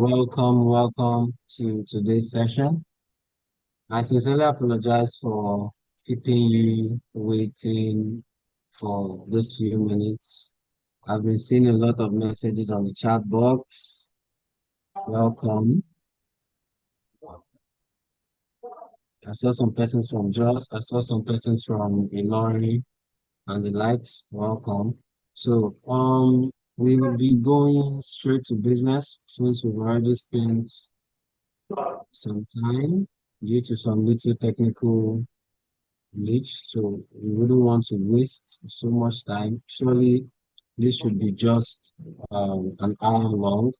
Welcome to today's session. I sincerely apologize for keeping you waiting for those few minutes. I've been seeing a lot of messages on the chat box. Welcome. I saw some persons from Jos. I saw some persons from Ilorin and the likes. Welcome. We will be going straight to business since we've already spent some time due to some little technical glitch, so we wouldn't want to waste so much time. Surely this should be just an hour long.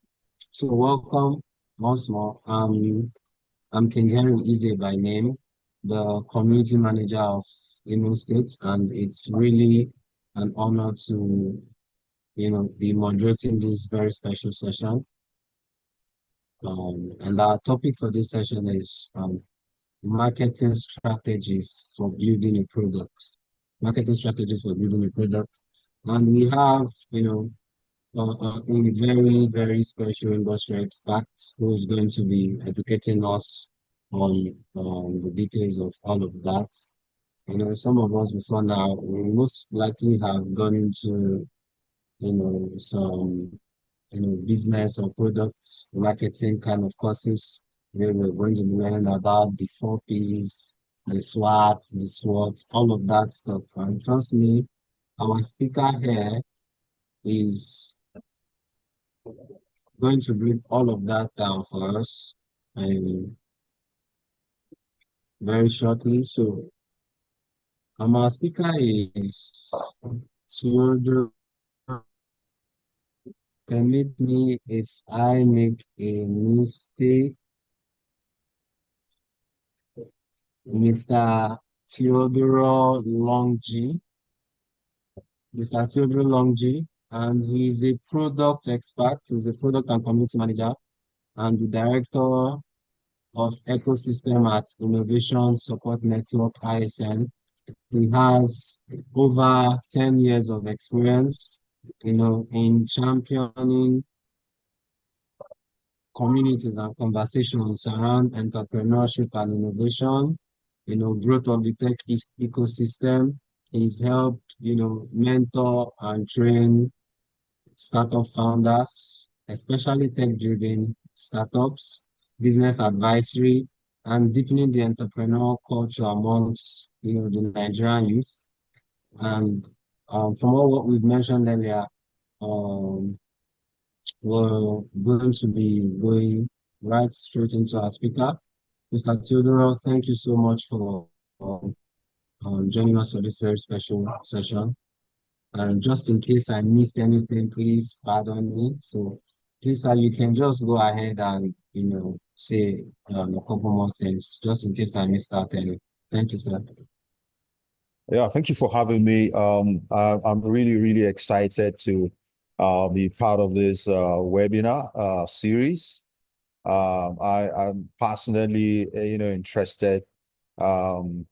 So welcome once more. I'm King Henry Ize by name, the community manager of Imo State, and it's really an honor to be moderating this very special session. And our topic for this session is marketing strategies for building a product. Marketing strategies for building a product. And we have, a very, very special industry expert who's going to be educating us on the details of all of that. Some of us before now, we most likely have gone into, some business or products marketing kind of courses where we're going to be learning about the 4 Ps, the SWOT, the SWOT, all of that stuff. And trust me, our speaker here is going to break all of that down for us and very shortly. So our speaker is Theodore. Permit me if I make a mistake. Mr. Theodore Longji, Mr. Theodore Longji, and he's a product expert. He's a product and community manager and the director of ecosystem at Innovation Support Network ISN. He has over 10 years of experience, in championing communities and conversations around entrepreneurship and innovation, growth of the tech ecosystem. He's helped, mentor and train startup founders, especially tech-driven startups, business advisory, and deepening the entrepreneurial culture amongst, the Nigerian youth. And from all what we've mentioned earlier, um, we're going to be going right straight into our speaker. Mr. Theodore, thank you so much for um, joining us for this very special session. And just in case I missed anything, please pardon me. So please, sir, you can just go ahead and, say a couple more things, just in case I missed out any. Thank you, sir. Yeah, thank you for having me. I'm really, really excited to be part of this webinar series. I'm personally, interested um,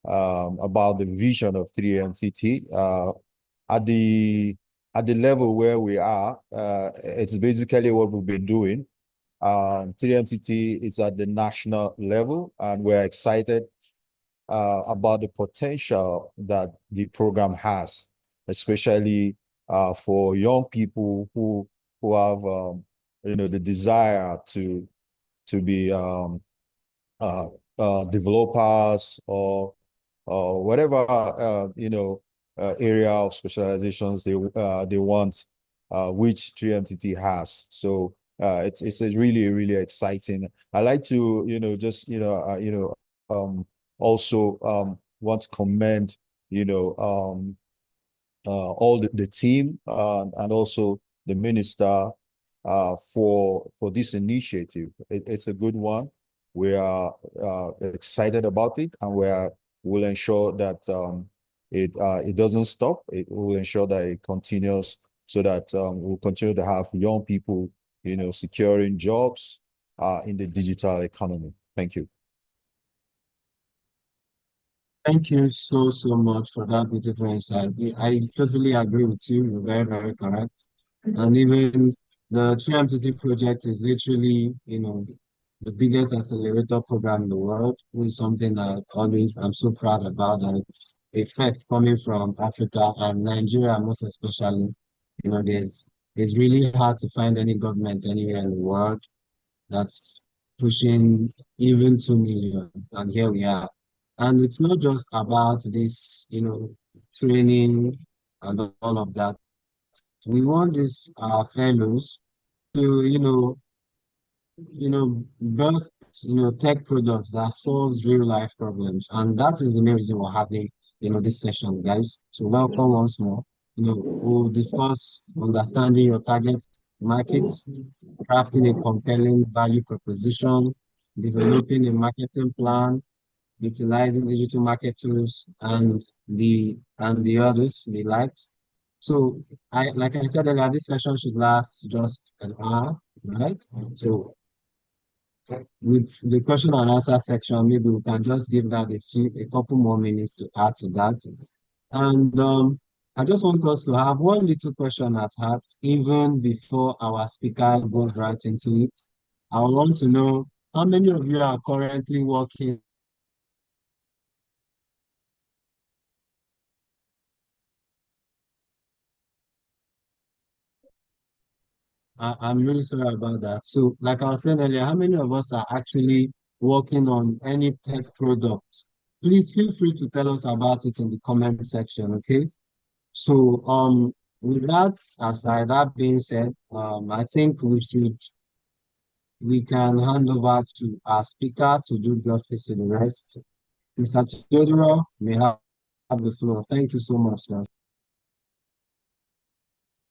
about the vision of 3MTT. At the level where we are, it's basically what we've been doing. 3MTT is at the national level, and we're excited about the potential that the program has, especially for young people who have the desire to be developers or whatever area of specializations they want, which 3MTT has. So it's a really, really exciting. I like to also want to commend all the team and also the minister for this initiative. It's a good one. We are excited about it, and we'll ensure that it doesn't stop. It will ensure that it continues, so that we'll continue to have young people, securing jobs in the digital economy. Thank you. Thank you so much for that beautiful insight. I totally agree with you. You're very, very correct. And even The TriMTT project is literally, the biggest accelerator program in the world, which is something that always I'm so proud about that it's a first coming from Africa and Nigeria most especially. It's really hard to find any government anywhere in the world that's pushing even 2 million, and here we are. And it's not just about this, training and all of that. We want these fellows to, birth, tech products that solves real life problems. And that is the main reason we're having, this session, guys. So welcome once more. We'll discuss understanding your target market, crafting a compelling value proposition, developing a marketing plan, utilizing digital market tools and the others, the likes. So like I said earlier, this session should last just an hour, right? So with the question and answer section, maybe we can just give that a couple more minutes to add to that. And I just want us to have one little question at heart, even before our speaker goes right into it. I want to know how many of you are currently working. I'm really sorry about that. So, like I was saying earlier, how many of us are actually working on any tech product? Please feel free to tell us about it in the comment section, okay? So, with that aside, that being said, I think we can hand over to our speaker to do justice to the rest. Mr. Theodora, may have the floor. Thank you so much, sir.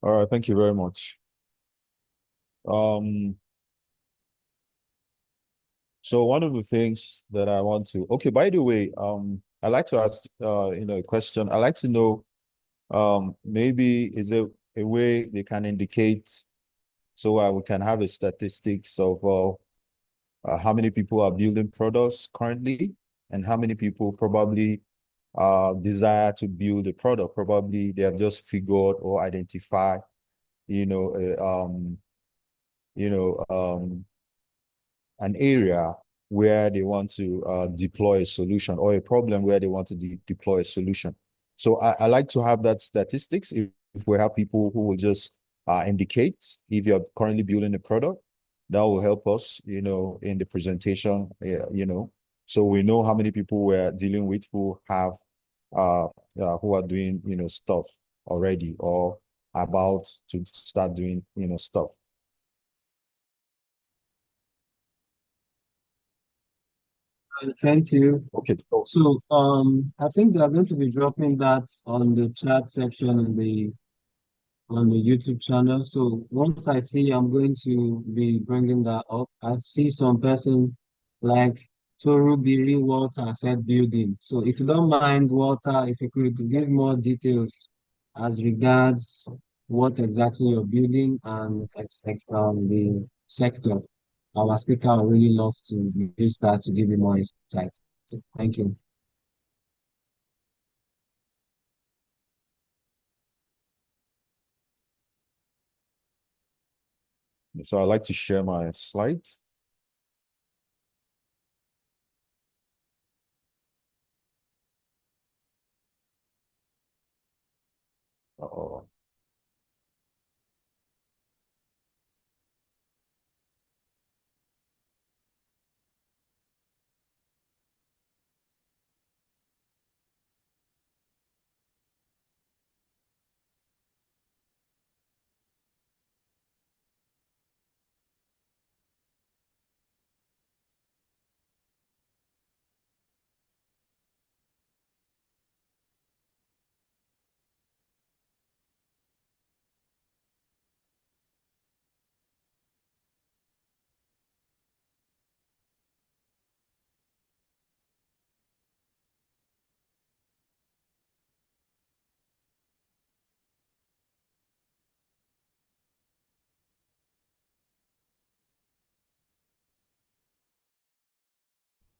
All right, thank you very much. Um, so one of the things that I want to, okay, by the way, I like to ask, a question. I like to know, maybe is there a way they can indicate so we can have a statistics of how many people are building products currently and how many people probably desire to build a product. Probably they have just figured or identified, you know, you know, um, an area where they want to deploy a solution or a problem where they want to deploy a solution. So I like to have that statistics if we have people who will just indicate if you're currently building a product, that will help us, in the presentation, so we know how many people we're dealing with who have, who are doing, stuff already or about to start doing, stuff. Thank you. Okay. So, I think they are going to be dropping that on the chat section on the YouTube channel. So once I see, I'm going to be bringing that up. I see some person like Toru Biri Walter said building. So if you don't mind, Walter, if you could give more details as regards what exactly you're building and the sector. Our speaker would really love to use that to give you more insight. Thank you. So I like to share my slides. Uh-oh.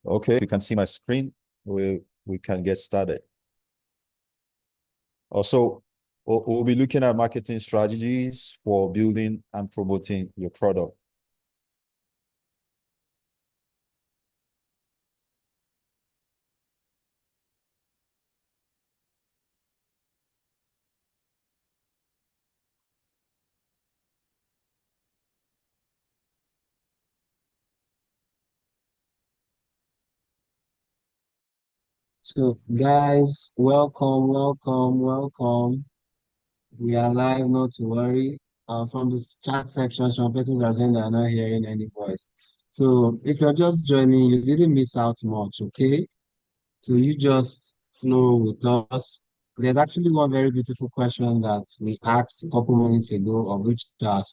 Okay, you can see my screen. We can get started. Also, we'll be looking at marketing strategies for building and promoting your product. So, guys, welcome, welcome, welcome. We are live, not to worry. From the chat section, some persons are saying they are not hearing any voice. So, if you're just joining, you didn't miss out much, okay? So, you just flow with us. There's actually one very beautiful question that we asked a couple minutes ago, of which the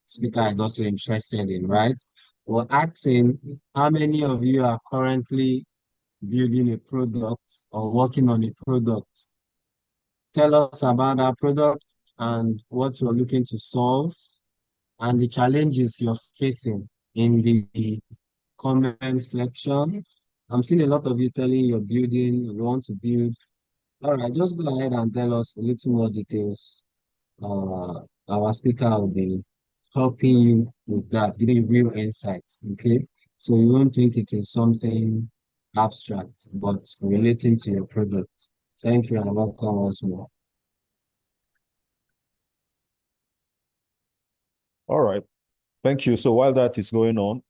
speaker is also interested in, right? We're asking how many of you are currently building a product or working on a product. Tell us about that product and what you're looking to solve and the challenges you're facing in the comment section. I'm seeing a lot of you telling you're building, you want to build. All right, just go ahead and tell us a little more details. Our speaker will be helping you with that, giving you real insights. Okay, so you won't think it is something abstract, but relating to your product. Thank you and welcome once more. All right. Thank you. So while that is going on,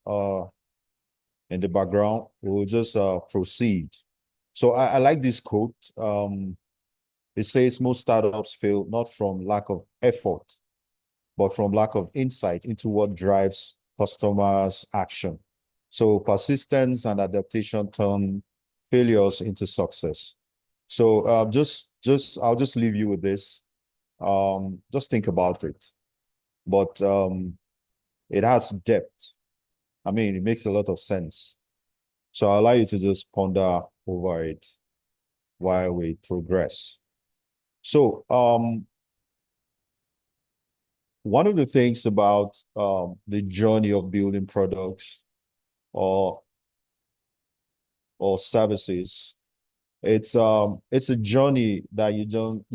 in the background, we'll just proceed. So I like this quote. It says most startups fail not from lack of effort, but from lack of insight into what drives customers' action. So persistence and adaptation turn failures into success. So I'll just leave you with this. Just think about it. But it has depth. I mean, it makes a lot of sense. So I'll allow you to just ponder over it while we progress. So one of the things about the journey of building products or services, it's a journey that you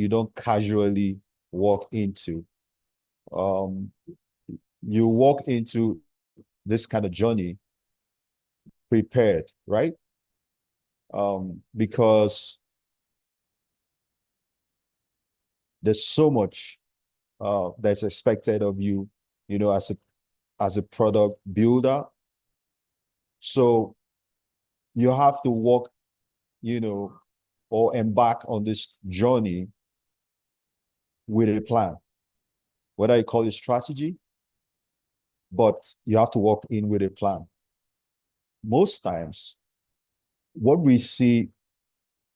don't casually walk into. You walk into this kind of journey prepared, right? Because there's so much that's expected of you, as a product builder. So you have to walk, or embark on this journey with a plan, whether you call it strategy, but you have to walk in with a plan. Most times, what we see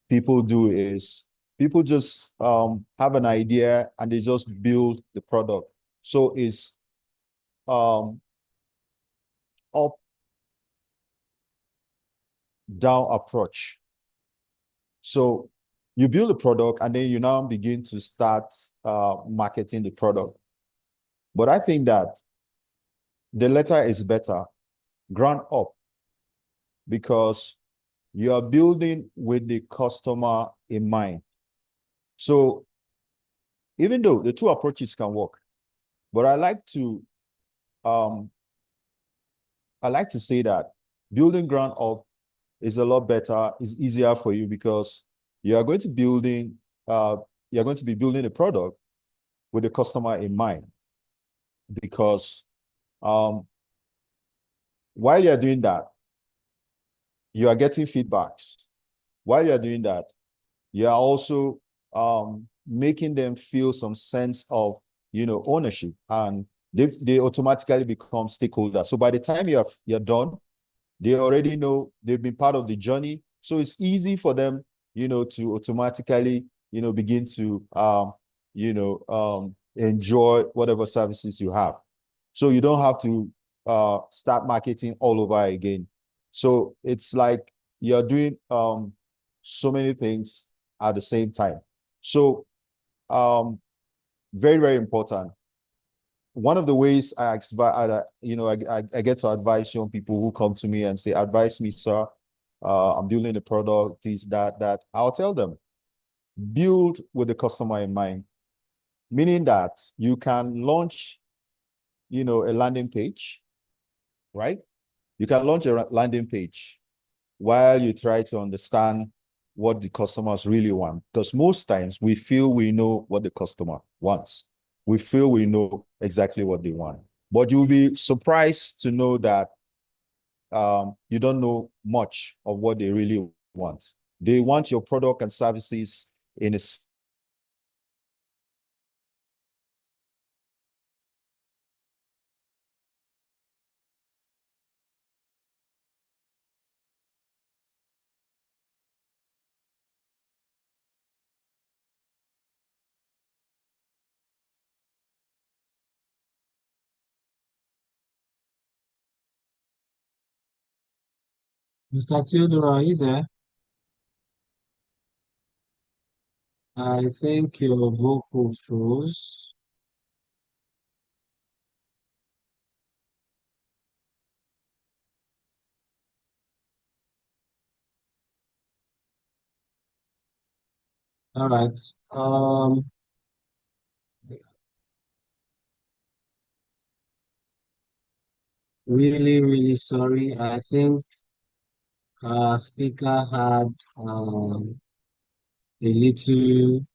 people do is people just have an idea and they just build the product. So it's up down approach. So you build a product and then you now begin to start marketing the product. But I think that the latter is better, ground up, because you are building with the customer in mind. So even though the two approaches can work, but I like to say that building ground up is a lot better, is easier for you because you are going to be building a product with the customer in mind. Because while you're doing that, you are getting feedbacks. While you're doing that, you are also making them feel some sense of ownership, and they automatically become stakeholders. So by the time you're done, they already know, they've been part of the journey. So it's easy for them, to automatically, begin to enjoy whatever services you have. So you don't have to start marketing all over again. So it's like you're doing so many things at the same time. So very, very important. One of the ways I get to advise young people who come to me and say, advise me, sir, I'm building a product, this, that, I'll tell them, build with the customer in mind. meaning that you can launch, a landing page, right? You can launch a landing page while you try to understand what the customers really want. Because most times we feel we know what the customer wants. We feel we know exactly what they want. But you'll be surprised to know that you don't know much of what they really want. They want your product and services in a Mr. Theodore, are you there? I think your vocal froze. All right. Really, really sorry. I think our speaker had a little,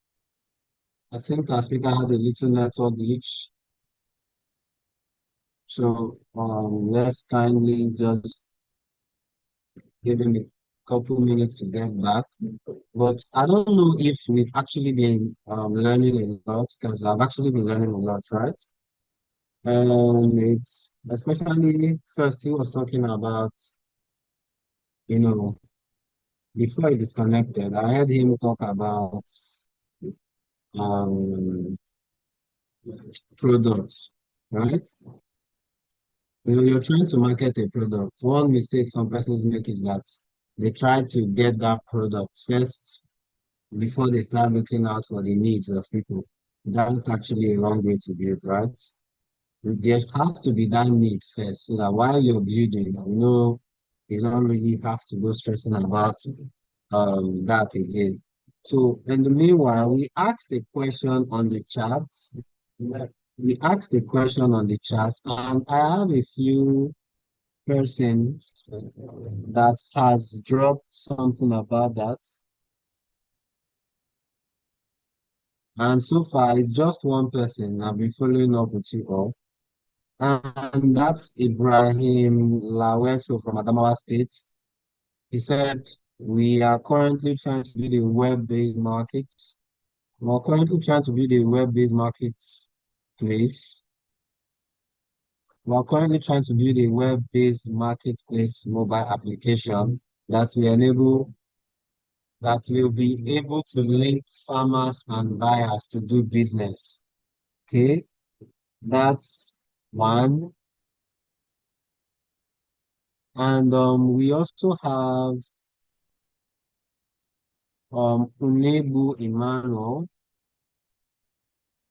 I think our speaker had a little network glitch. So let's kindly just give him a couple minutes to get back. But I don't know if we've actually been learning a lot, because I've actually been learning a lot, right? And it's especially first he was talking about, you know, before he disconnected, I heard him talk about um products, right? You're trying to market a product. One mistake some persons make is that they try to get that product first before they start looking out for the needs of people. That's actually a wrong way to build, right? There has to be that need first, so that while you're building, you don't really have to go stressing about that again. So in the meanwhile, we asked a question on the chat. We asked a question on the chat, and I have a few persons that has dropped something about that. And so far, it's just one person I've been following up with you all. And that's Ibrahim Laweso from Adamawa State. He said, we are currently trying to build a web-based market. We're currently trying to build a web-based marketplace. We're currently trying to build a web-based marketplace mobile application that will enable that will be able to link farmers and buyers to do business. Okay, that's one. And we also have Unebu Emmanuel.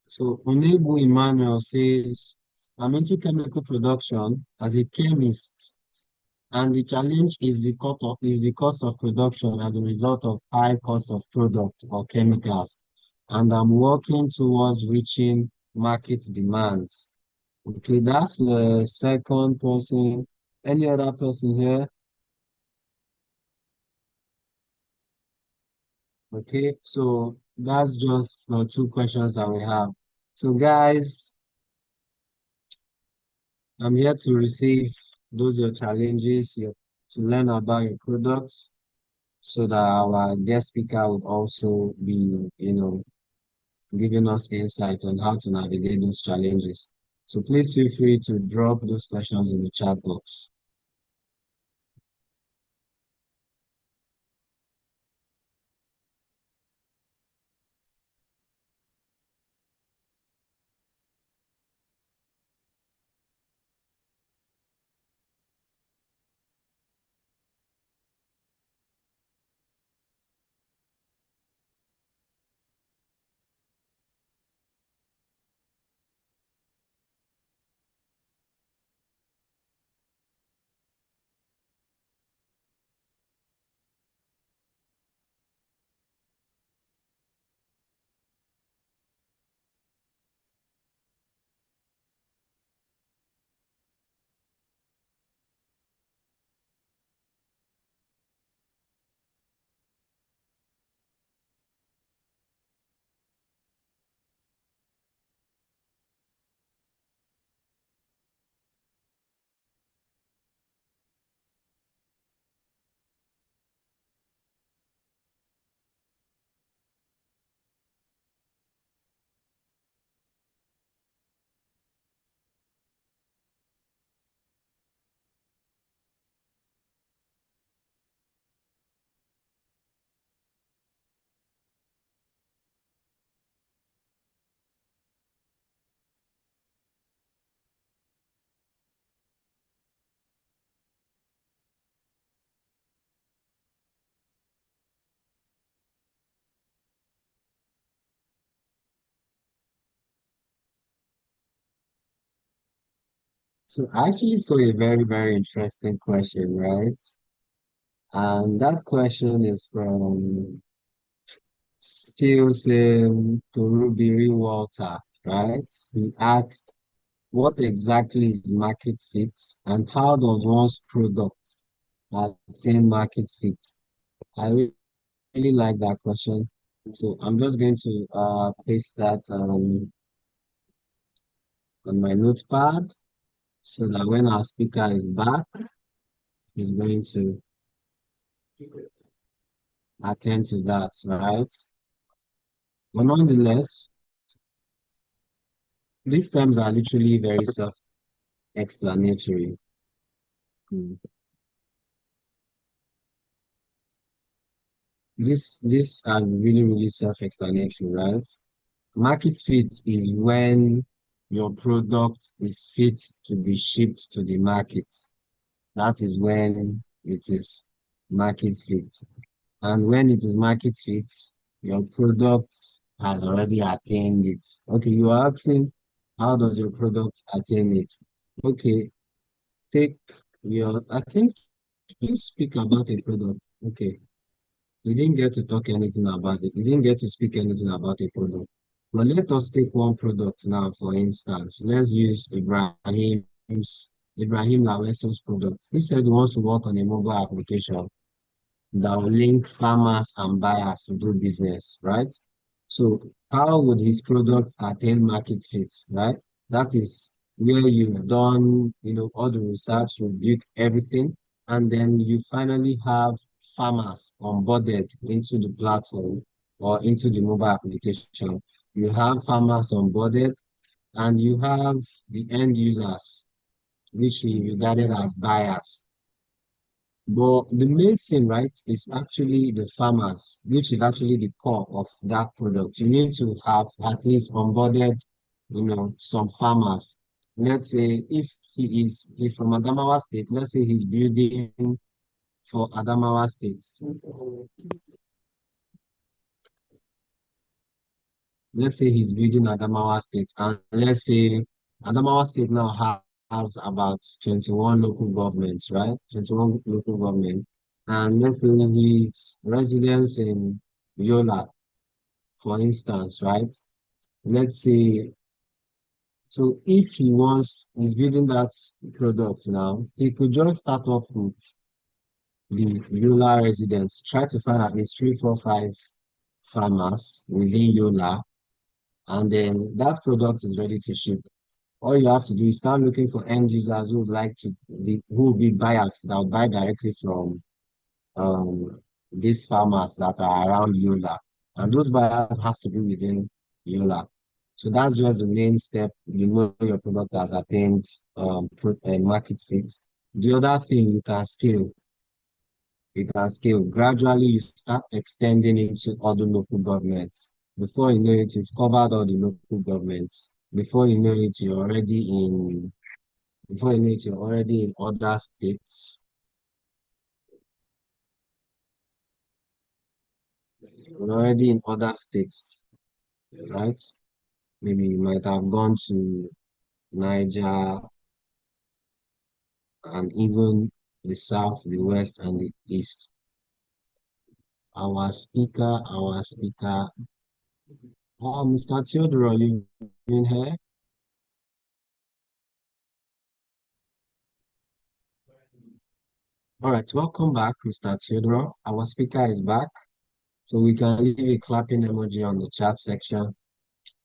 So Unebu Emmanuel says, I'm into chemical production as a chemist, and the challenge is the cost of production as a result of high cost of product or chemicals. And I'm working towards reaching market demands. Okay, that's the second person. Any other person here? Okay, so that's just the two questions that we have. So, guys, I'm here to receive those your challenges, to learn about your products, so that our guest speaker would also be, giving us insight on how to navigate those challenges. So please feel free to drop those questions in the chat box. So I actually saw a very, very interesting question, right? And that question is from Stilson Torubiri Walter, right? He asked, what exactly is market fit and how does one's product attain market fit? I really like that question. So I'm just going to paste that on my notepad so that when our speaker is back, he's going to attend to that, right? But nonetheless, these terms are literally very self-explanatory. Mm. This are really, really self-explanatory, right? Market fit is when your product is fit to be shipped to the market. That is when it is market fit. And when it is market fit, your product has already attained it. Okay, you are asking, how does your product attain it? Okay, take I think you speak about a product. Okay, you didn't get to talk anything about it. You didn't get to speak anything about a product. But let us take one product now, for instance. Let's use Ibrahim Laweso's product. He said he wants to work on a mobile application that will link farmers and buyers to do business, right? So how would his product attain market fit, right? That is where you've done, all the research, you've built everything, and then you finally have farmers onboarded into the platform or into the mobile application. You have farmers onboarded, and you have the end users, which he regarded as buyers. But the main thing, right, is actually the farmers, which is actually the core of that product. You need to have at least onboarded, some farmers. Let's say if he's from Adamawa State, let's say he's building for Adamawa State. Let's say he's building Adamawa State, and let's say Adamawa State now has about 21 local governments, right? 21 local government. And let's say his residence in Yola, for instance, right? Let's say, so if he's building that product now, he could just start off with the Yola residents, try to find at least 3, 4, 5 farmers within Yola, and then that product is ready to ship. All you have to do is start looking for end users who would like who will be buyers that will buy directly from these farmers that are around Yola. And those buyers has to be within Yola. So that's just the main step. You know your product has attained market fit. The other thing you can scale. Gradually you start extending into other local governments. Before you know it, you've covered all the local governments. Before you know it, you're already in other states. You're already in other states, right? Maybe you might have gone to Niger and even the south, the west, and the east. Our speaker. Oh, Mr. Theodore, you've been here? All right, welcome back, Mr. Theodore. Our speaker is back, so we can leave a clapping emoji on the chat section.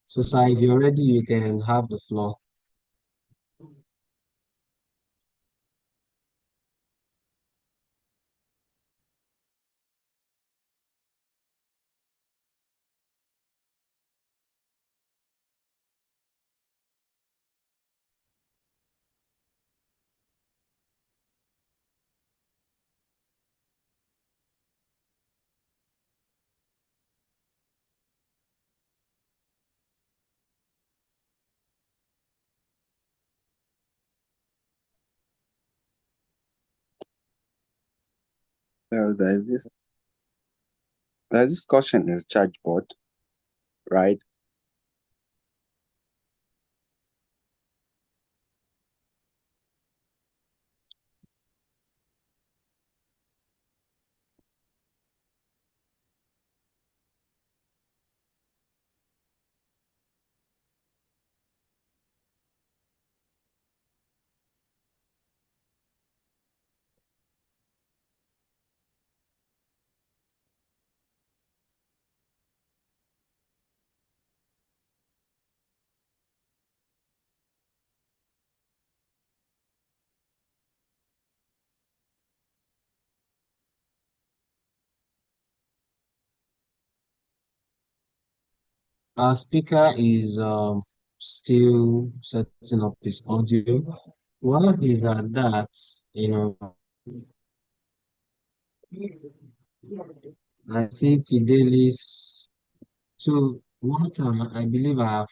So, sir, if you're ready, you can have the floor. Well, there's this question is ChatBot, right? Our speaker is still setting up his audio. While he's at that, you know, I see Fidelis. So what I believe I have,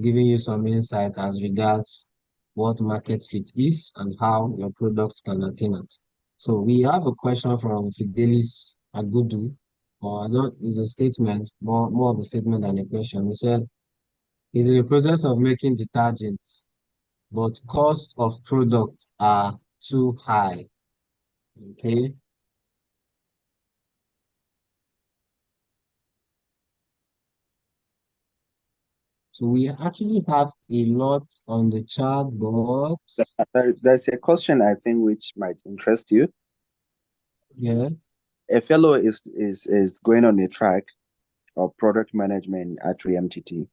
given you some insight as regards what market fit is and how your product can attain it. So we have a question from Fidelis Agudu, or I don't, it's a statement, more of a statement than a question. He said, he's in the process of making detergents, but cost of product are too high. Okay. So we actually have a lot on the chat board. There's a question I think which might interest you. Yeah. A fellow is going on a track of product management at 3MTT,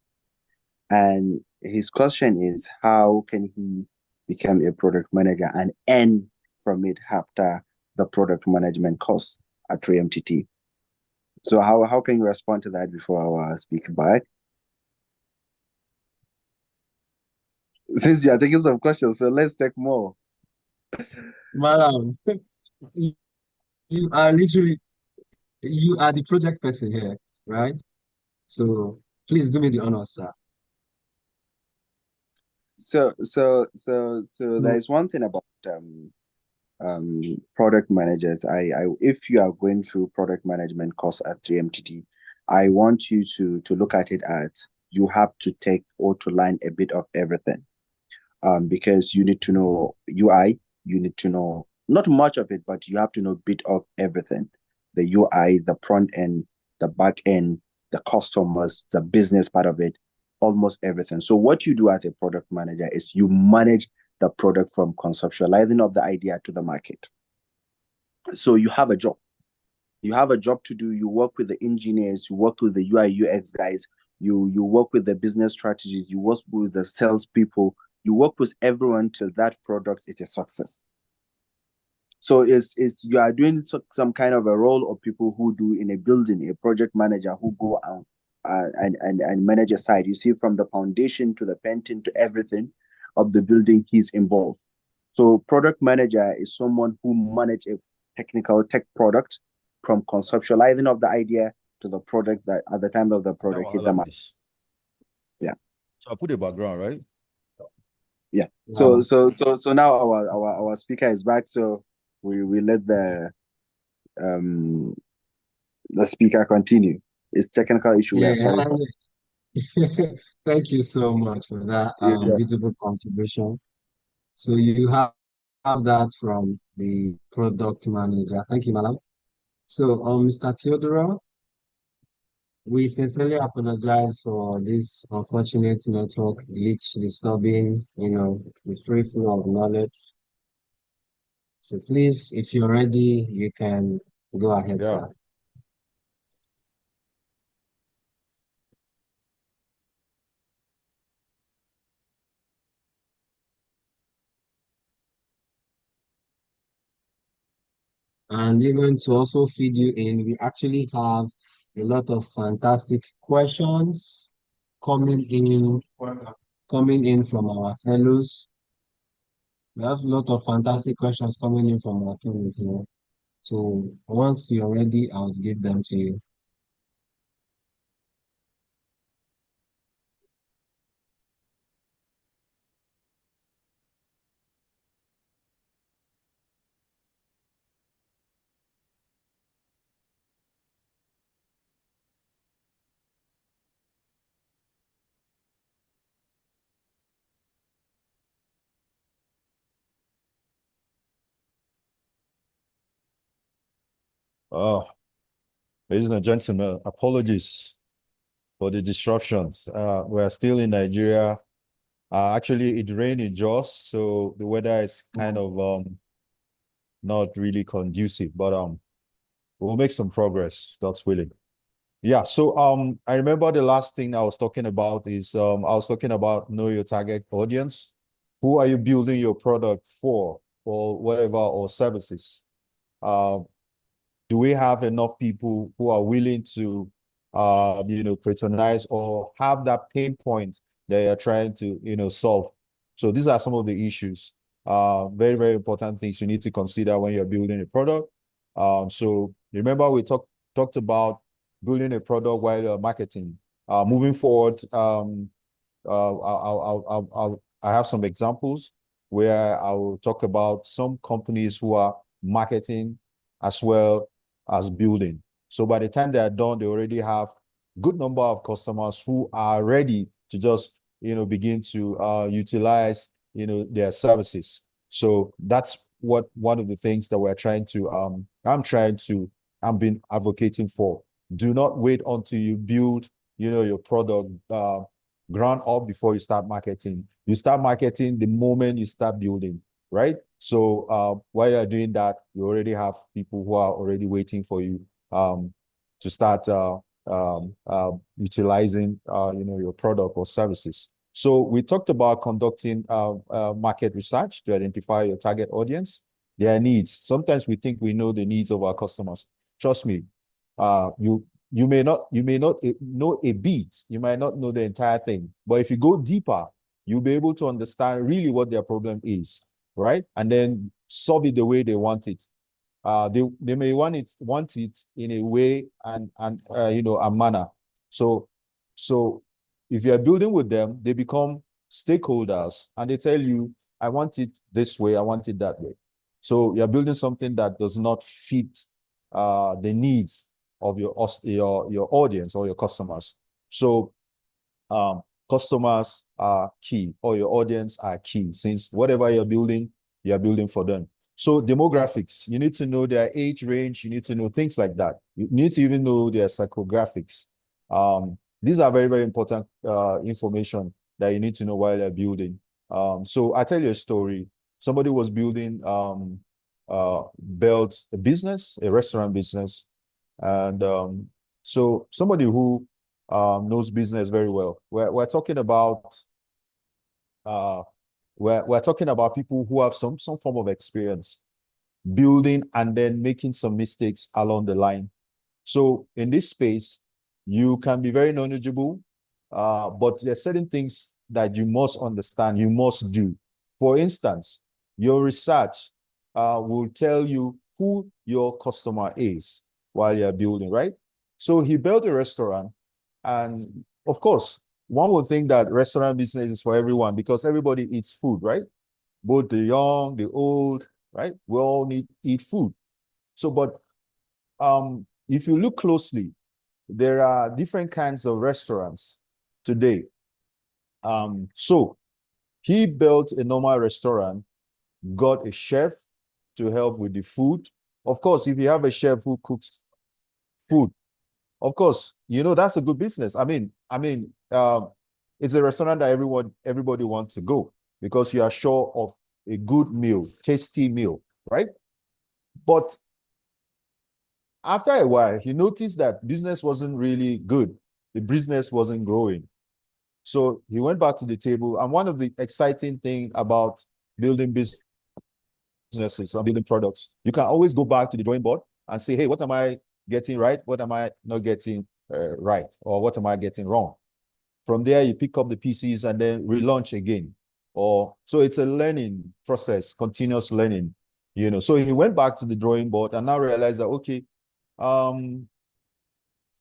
and his question is how can he become a product manager and earn from it after the product management course at 3MTT. So how can you respond to that before our speaker back? Since you are taking some questions, so let's take more. Madam, you are literally, you are the project person here, right? So please do me the honor, sir. So there So, is one thing about product managers. I if you are going through product management course at GMTT, I want you to look at it as you have to take or to learn a bit of everything. Because you need to know UI, you need to know not much of it, but you have to know a bit of everything. The UI, the front end, the back end, the customers, the business part of it, almost everything. So what you do as a product manager is you manage the product from conceptualizing of the idea to the market. So you have a job. You have a job to do. You work with the engineers, you work with the UI UX guys, you work with the business strategies, you work with the salespeople, you work with everyone till that product is a success. So it's you are doing some kind of a role of people who do in a building, a project manager who go out and manage a site. You see, from the foundation to the painting to everything of the building, he's involved. So product manager is someone who manages technical tech product from conceptualizing of the idea to the product that at the time of the product hit the market. Yeah. So I put a background, right? Yeah. So now our speaker is back. So we let the speaker continue. It's technical issue. We are sorry for. thank you so much for that Yeah. beautiful contribution. So you have that from the product manager. Thank you, madam. So, Mr. Theodora, we sincerely apologize for this unfortunate network glitch disturbing, the free flow of knowledge. So please, if you're ready, you can go ahead, Yeah. sir. And even to also feed you in, we actually have a lot of fantastic questions coming in from our fellows. We have a lot of fantastic questions coming in from our fellows here. So once you're ready, I'll give them to you. Ladies and gentlemen, apologies for the disruptions. We're still in Nigeria. Actually, it rained in Jos, so the weather is kind of not really conducive, but we'll make some progress, God's willing. Yeah, so I remember the last thing I was talking about is I was talking about know your target audience. Who are you building your product for whatever or services? Do we have enough people who are willing to patronize or have that pain point that you're trying to, solve. So these are some of the issues, very, very important things you need to consider when you're building a product. So remember we talked about building a product while you're marketing. Moving forward, I have some examples where I will talk about some companies who are marketing as well as building. So by the time they are done, they already have good number of customers who are ready to just, begin to utilize, their services. So that's one of the things that I've been advocating for. Do not wait until you build, your product ground up before you start marketing. You start marketing the moment you start building, right? So while you're doing that, you already have people who are already waiting for you to start utilizing your product or services. So we talked about conducting market research to identify your target audience, their needs. Sometimes we think we know the needs of our customers. Trust me, you may not know a bit, you might not know the entire thing, but if you go deeper, you'll be able to understand really what their problem is, right? And then solve it the way they want it. They may want it in a way and a manner. So if you're building with them, they become stakeholders and they tell you, I want it this way, I want it that way. So you're building something that does not fit the needs of your audience or your customers. So customers are key, or your audience are key, since whatever you're building for them. So demographics, you need to know their age range, you need to know things like that. You need to even know their psychographics. These are very, very important information that you need to know while you're building. So I tell you a story. Somebody was built a business, a restaurant business. And so somebody who knows business very well. We're talking about we're talking about people who have some form of experience building and then making some mistakes along the line. So in this space, you can be very knowledgeable, but there are certain things that you must understand, you must do. For instance, your research will tell you who your customer is while you're building, right? So he built a restaurant, and of course, one would think that restaurant business is for everyone because everybody eats food, right? Both the young, the old, right? We all need eat food. So, but if you look closely, there are different kinds of restaurants today. So he built a normal restaurant, got a chef to help with the food. Of course, if you have a chef who cooks food, of course, that's a good business. I mean, it's a restaurant that everybody wants to go because you are sure of a good meal, tasty meal, right? But after a while, he noticed that business wasn't really good. The business wasn't growing. So he went back to the table. And one of the exciting things about building businesses or building products, you can always go back to the drawing board and say, hey, what am I getting right? What am I not getting right? Or what am I getting wrong? From there, you pick up the pieces and then relaunch again. So it's a learning process, continuous learning, So he went back to the drawing board and now realized that, okay,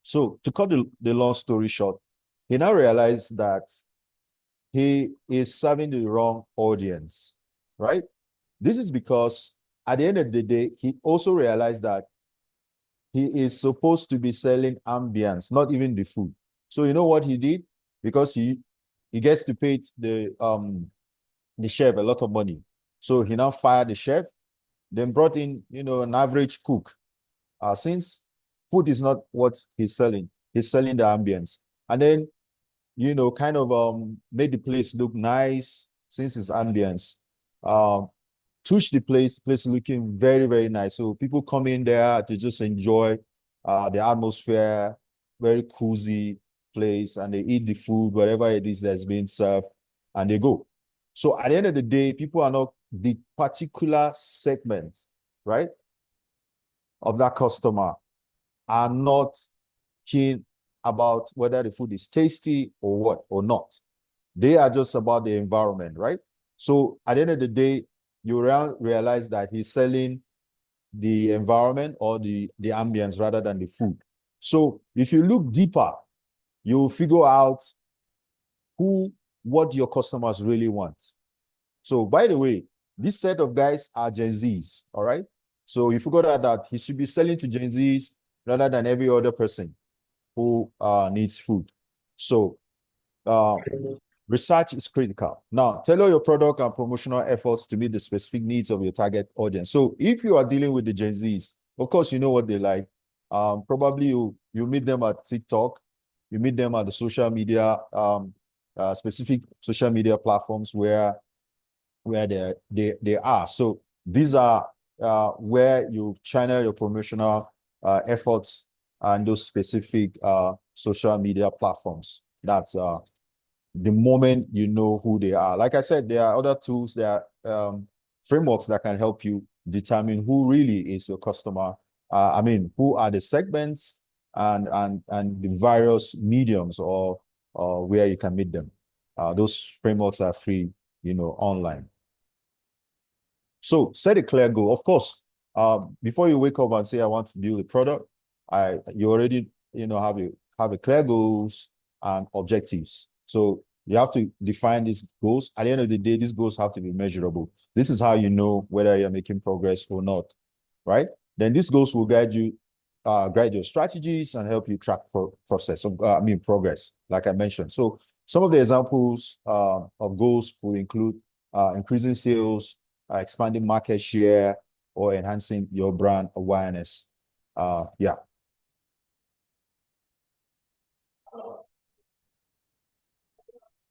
so to cut the long story short, he now realized that he is serving the wrong audience, right? This is because at the end of the day, he also realized that he is supposed to be selling ambience, not even the food. So you know what he did? Because he gets to pay the chef a lot of money. So he now fired the chef, then brought in, an average cook. Since food is not what he's selling the ambience. And then, kind of made the place look nice since it's ambience. Touch the place looking very, very nice. So people come in there to just enjoy the atmosphere, very cozy place, and they eat the food, whatever it is that's being served, and they go. So at the end of the day, people are not the particular segment, right, of that customer are not keen about whether the food is tasty or what or not. They are just about the environment, right? So at the end of the day, you realize that he's selling the environment or the ambience rather than the food. So if you look deeper, you'll figure out what your customers really want. So by the way, this set of guys are Gen Zs, all right? So you figured out that he should be selling to Gen Zs rather than every other person who needs food. So research is critical. Now, tailor your product and promotional efforts to meet the specific needs of your target audience. So if you are dealing with the Gen Zs, of course, you know what they like. Probably you meet them at TikTok, you meet them at the social media, specific social media platforms where they are. So these are where you channel your promotional efforts and those specific social media platforms. That's the moment you know who they are. Like I said, there are other tools, there are frameworks that can help you determine who really is your customer. I mean, who are the segments and the various mediums or where you can meet them. Those frameworks are free, online. So set a clear goal. Of course, before you wake up and say, I want to build a product, you already, have a clear goals and objectives. So you have to define these goals. At the end of the day, these goals have to be measurable. This is how you know whether you're making progress or not, right? Then these goals will guide your strategies and help you track progress, like I mentioned. So some of the examples of goals will include increasing sales, expanding market share, or enhancing your brand awareness. Yeah.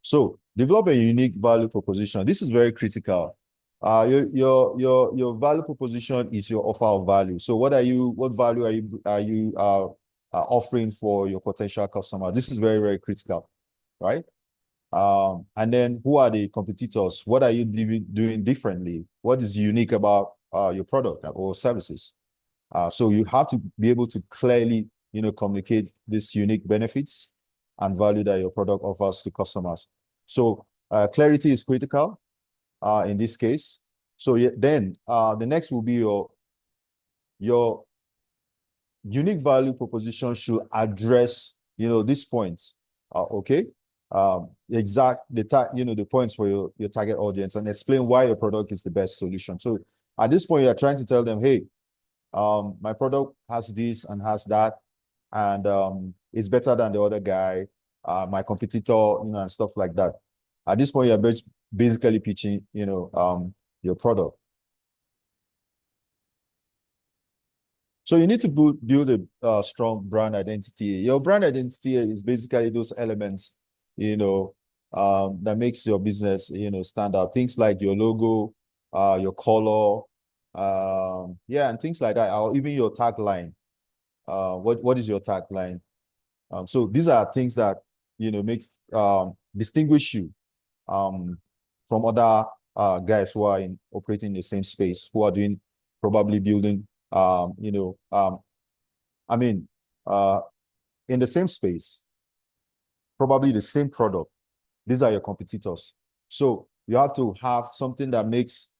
So develop a unique value proposition. This is very critical. Your value proposition is your offer of value. So what value are you offering for your potential customer? This is very, very critical, right? And then who are the competitors? What are you doing differently? What is unique about your product or services? So you have to be able to clearly, communicate these unique benefits and value that your product offers to customers. So clarity is critical in this case. So then the next will be your unique value proposition should address, these points. Okay. The points for your target audience and explain why your product is the best solution. So at this point, you're trying to tell them, hey, my product has this and has that, and it's better than the other guy, my competitor, and stuff like that. At this point, you're basically pitching, your product. So you need to build a strong brand identity. Your brand identity is basically those elements, that makes your business, stand out. Things like your logo, your color, and things like that, or even your tagline. What is your tagline? So these are things that make distinguish you from other guys who are operating in the same space, who are probably building in the same space, probably the same product. These are your competitors. So you have to have something that makes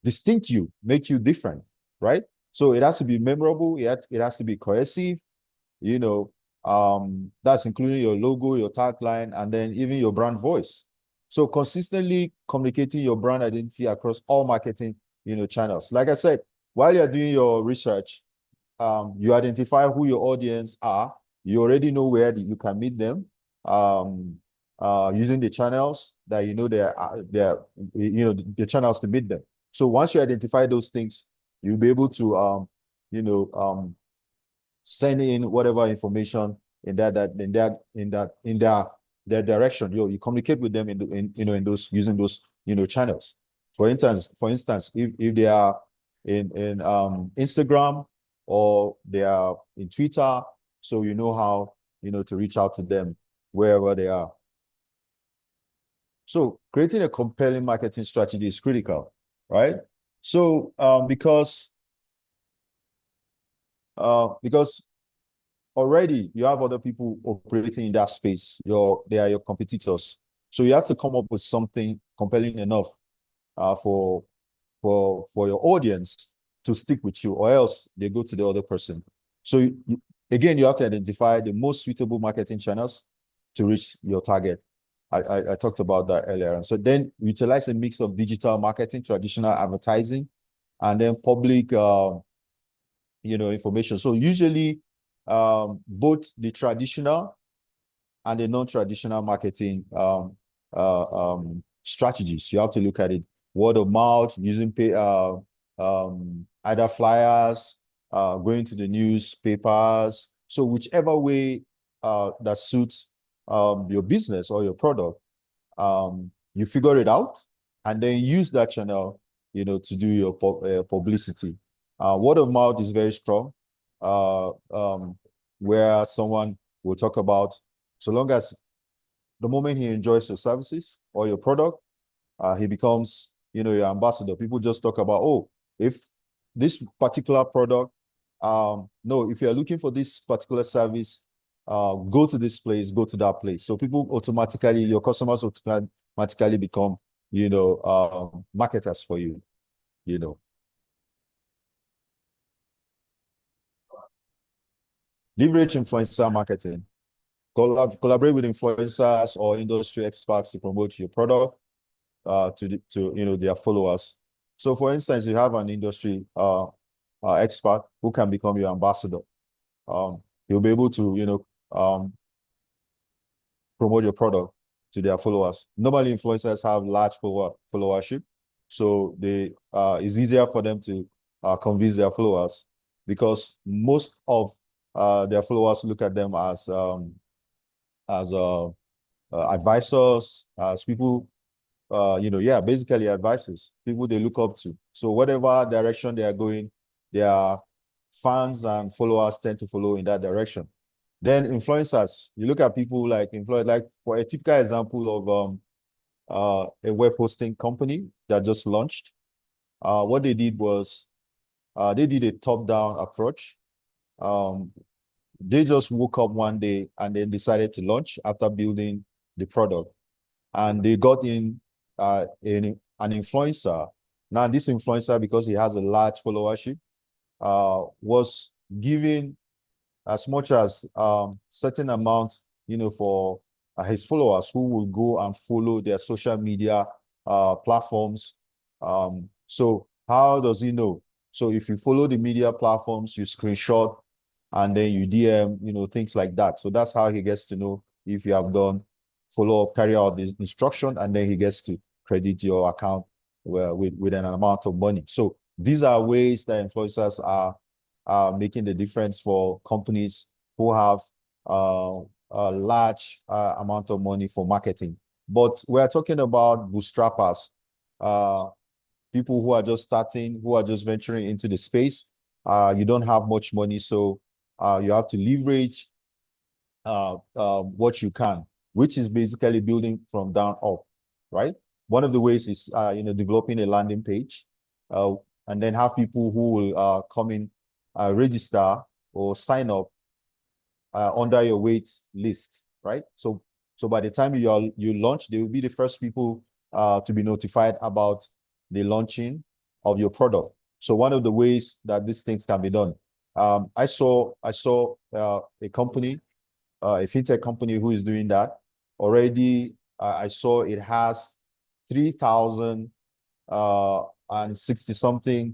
distinct you, make you different, right? So it has to be memorable. It has to be cohesive, that's including your logo, your tagline, and then even your brand voice. So consistently communicating your brand identity across all marketing, channels. Like I said, while you're doing your research, you identify who your audience are. You already know where you can meet them, using the channels that the channels to meet them. So once you identify those things, you'll be able to send in whatever information in their direction. You communicate with them in those using those channels. For instance, if they are in Instagram or they are in Twitter, so you know how to reach out to them wherever they are. So creating a compelling marketing strategy is critical, right? So because already you have other people operating in that space. They are your competitors. So you have to come up with something compelling enough for your audience to stick with you, or else they go to the other person. So again, you have to identify the most suitable marketing channels to reach your target. I talked about that earlier. And so then utilize a mix of digital marketing, traditional advertising, and then public information. So usually both the traditional and the non-traditional marketing strategies. You have to look at it. Word of mouth, using either flyers, going to the newspapers. So whichever way that suits your business or your product, you figure it out and then use that channel, to do your publicity. Word of mouth is very strong, where someone will talk about, so long as the moment he enjoys your services or your product, he becomes, your ambassador. People just talk about, oh, if this particular product, no, if you're looking for this particular service, go to this place, go to that place. So people automatically, your customers automatically become, marketers for you, Leverage influencer marketing. Collaborate with influencers or industry experts to promote your product to their followers. So for instance, you have an industry expert who can become your ambassador. He'll be able to promote your product to their followers. Normally influencers have large followership, so it's easier for them to convince their followers, because most of their followers look at them as advisors, as people, basically advisors, people they look up to. So whatever direction they are going, their fans and followers tend to follow in that direction. Then influencers, you look at people like for a typical example of a web hosting company that just launched. What they did was they did a top-down approach. They just woke up one day and then decided to launch after building the product. And they got in an influencer. Now, this influencer, because he has a large followership, was giving as much as certain amount, for his followers who will go and follow their social media platforms. So how does he know? So if you follow the media platforms, you screenshot and then you DM, things like that. So that's how he gets to know if you have done follow up, carry out this instruction, and then he gets to credit your account with an amount of money. So these are ways that influencers are making the difference for companies who have a large amount of money for marketing. But we're talking about bootstrappers, people who are just starting, who are just venturing into the space. You don't have much money, so you have to leverage what you can, which is basically building from down up, right? One of the ways is developing a landing page, and then have people who will come in, register or sign up under your wait list, right? So by the time you launch, they will be the first people to be notified about the launching of your product. So one of the ways that these things can be done, I saw a company, a fintech company who is doing that already. I saw it has 3,060 something,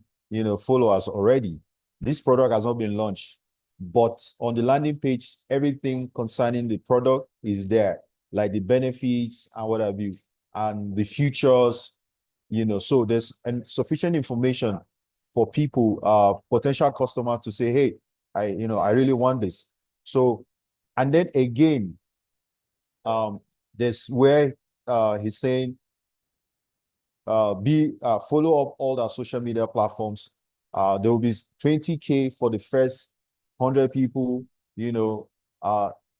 followers already. This product has not been launched, but on the landing page, everything concerning the product is there, like the benefits and what have you, and the features, so there's sufficient information for people, potential customers, to say, hey, I really want this. So, and then again, there's where he's saying, follow up all the social media platforms. There will be 20K for the first 100 people, the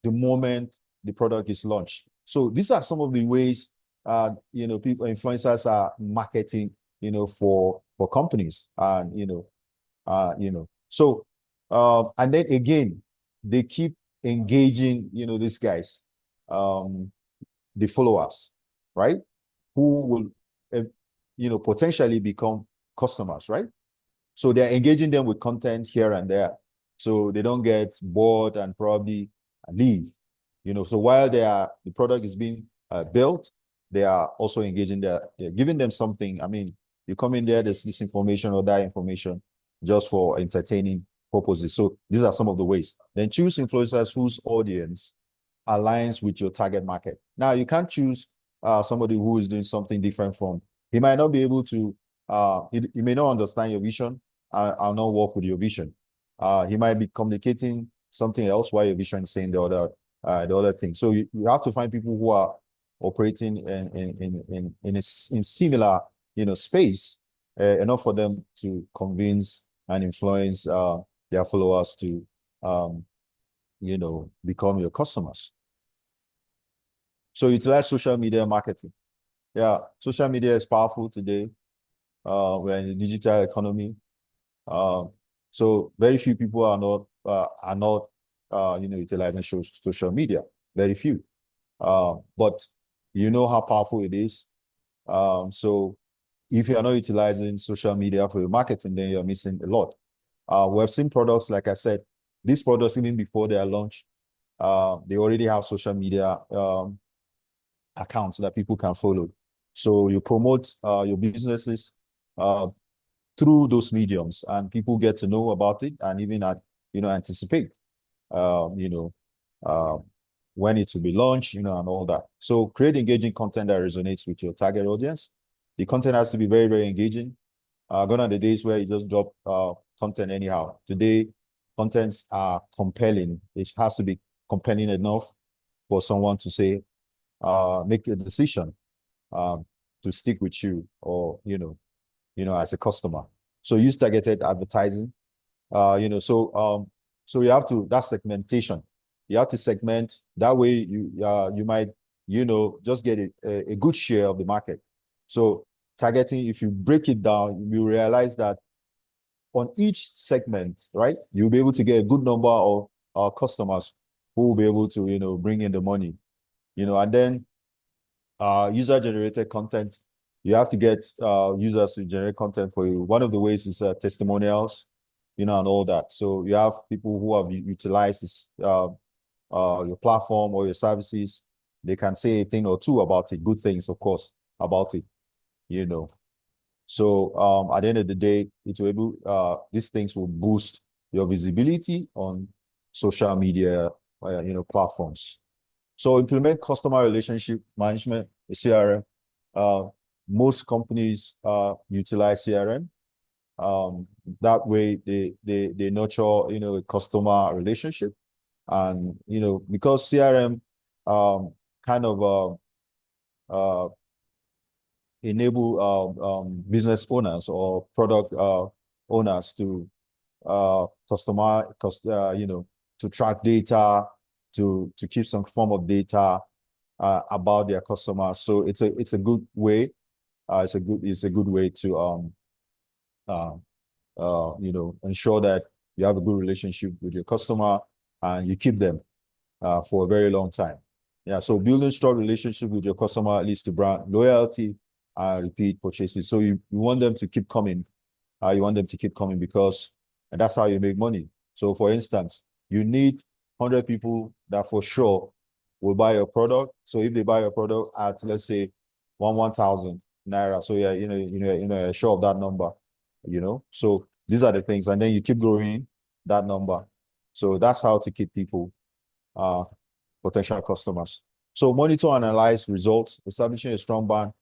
moment the product is launched. So these are some of the ways, influencers are marketing, for companies, and so, and then again, they keep engaging, these guys, the followers, right? Who will, potentially become customers, right? So they're engaging them with content here and there, so they don't get bored and probably leave. So while the product is being built, they are also engaging they're giving them something. I mean, you come in there, there's this information or that information just for entertaining purposes. So these are some of the ways. Then choose influencers whose audience aligns with your target market. Now, you can't choose somebody who is doing something different from, he might not be able to, he may not understand your vision, I'll not work with your vision. He might be communicating something else while your vision is saying the other thing. So you have to find people who are operating in similar, space, enough for them to convince and influence their followers to, become your customers. So utilize social media marketing. Yeah, social media is powerful today. We're in the digital economy. So very few people are not utilizing social media. Very few. But you know how powerful it is. So if you are not utilizing social media for your marketing, then you're missing a lot. We have seen products, like I said, these products, even before they are launched, they already have social media accounts that people can follow. So you promote your businesses through those mediums, and people get to know about it and even anticipate when it will be launched, and all that. So create engaging content that resonates with your target audience. The content has to be very, very engaging. Gone are the days where you just drop content anyhow. Today, contents are compelling. It has to be compelling enough for someone to say, make a decision to stick with you, or as a customer. So use targeted advertising. So you have to, that's segmentation. You have to segment, that way you might just get a good share of the market. So targeting, if you break it down, you realize that on each segment, right, you'll be able to get a good number of customers who will be able to bring in the money. And then user-generated content. You have to get users to generate content for you. One of the ways is testimonials, and all that. So you have people who have utilized this, your platform or your services. They can say a thing or two about it, good things, of course, about it, So at the end of the day, it will able, these things will boost your visibility on social media, platforms. So implement customer relationship management, CRM. Most companies utilize CRM. That way they nurture, a customer relationship. And, because CRM kind of enable business owners or product owners to to track data, to keep some form of data about their customers. So it's a good way. It's a good way to ensure that you have a good relationship with your customer and you keep them for a very long time. Yeah. So building strong relationship with your customer leads to brand loyalty and repeat purchases. So you want them to keep coming. You want them to keep coming because that's how you make money. So for instance, you need 100 people that for sure will buy your product. So if they buy your product at, let's say, 1,000 naira, so yeah, you're sure of that number, So these are the things, and then you keep growing that number. So that's how to keep people, potential customers. So monitor and analyze results. Establishing a strong brand,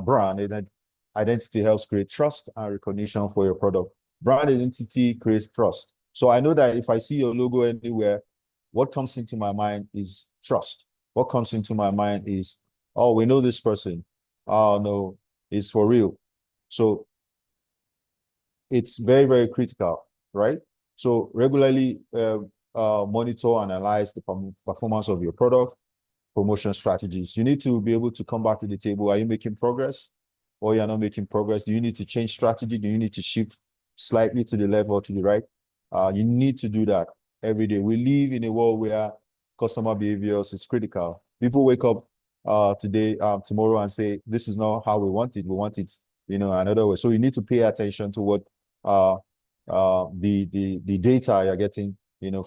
brand identity helps create trust and recognition for your product. Brand identity creates trust. So I know that if I see your logo anywhere, what comes into my mind is trust. What comes into my mind is, oh, we know this person. Oh, no, it's for real. So it's very, very critical, right? So regularly monitor and analyze the performance of your product, promotion strategies. You need to be able to come back to the table. Are you making progress, or you're not making progress? Do you need to change strategy? Do you need to shift slightly to the left or to the right? You need to do that. every day. We live in a world where customer behaviors is critical. People wake up tomorrow and say, this is not how we want it. We want it, another way. So you need to pay attention to what the data you're getting,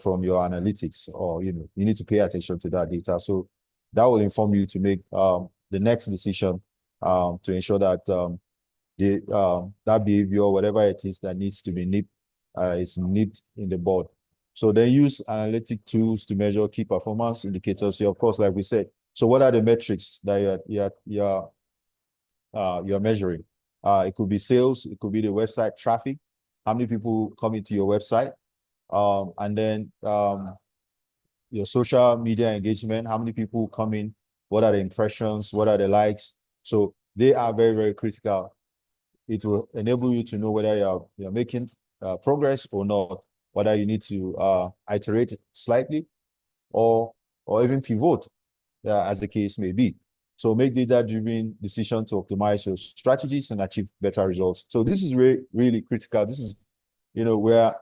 from your analytics, or you need to pay attention to that data. So that will inform you to make the next decision to ensure that that behavior, whatever it is that needs to be nipped, is nipped in the bud. So then use analytic tools to measure key performance indicators. So of course, like we said, so what are the metrics that you're measuring? It could be sales, it could be the website traffic, how many people come into your website, and then your social media engagement, how many people come in, what are the impressions, what are the likes. So they are very, very critical. It will enable you to know whether you're making progress or not, whether you need to iterate slightly or even pivot, as the case may be. So make data-driven decision to optimize your strategies and achieve better results. So this is really, really critical. This is, where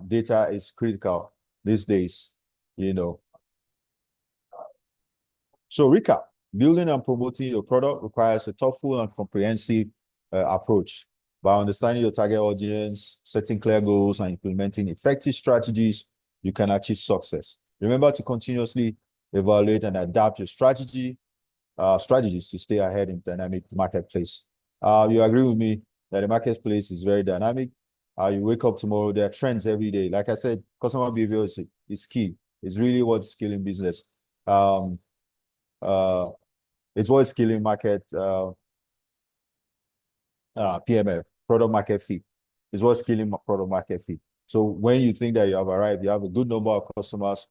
data is critical these days, So recap, building and promoting your product requires a thoughtful and comprehensive approach. By understanding your target audience, setting clear goals, and implementing effective strategies, you can achieve success. Remember to continuously evaluate and adapt your strategies to stay ahead in dynamic marketplace. You agree with me that the marketplace is very dynamic. You wake up tomorrow, there are trends every day. Like I said, customer behavior is key. It's really what's killing business. It's what's killing market PMF, product market fit. Is what's killing product market fit. So when you think that you have arrived, you have a good number of customers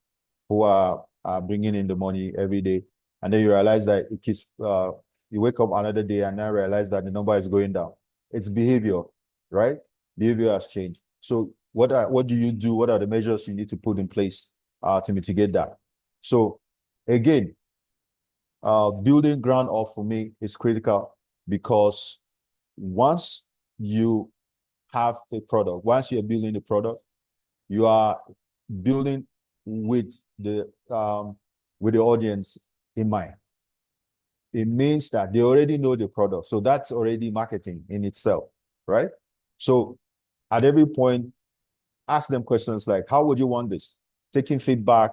who are bringing in the money every day, and then you realize that it keeps, you wake up another day and now realize that the number is going down. It's behavior, right? Behavior has changed. So what do you do? What are the measures you need to put in place to mitigate that? So again, building ground up for me is critical, because once you have the product, once you're building the product, you are building with the audience in mind. It means that they already know the product. So that's already marketing in itself, right? So at every point, ask them questions like, how would you want this? Taking feedback,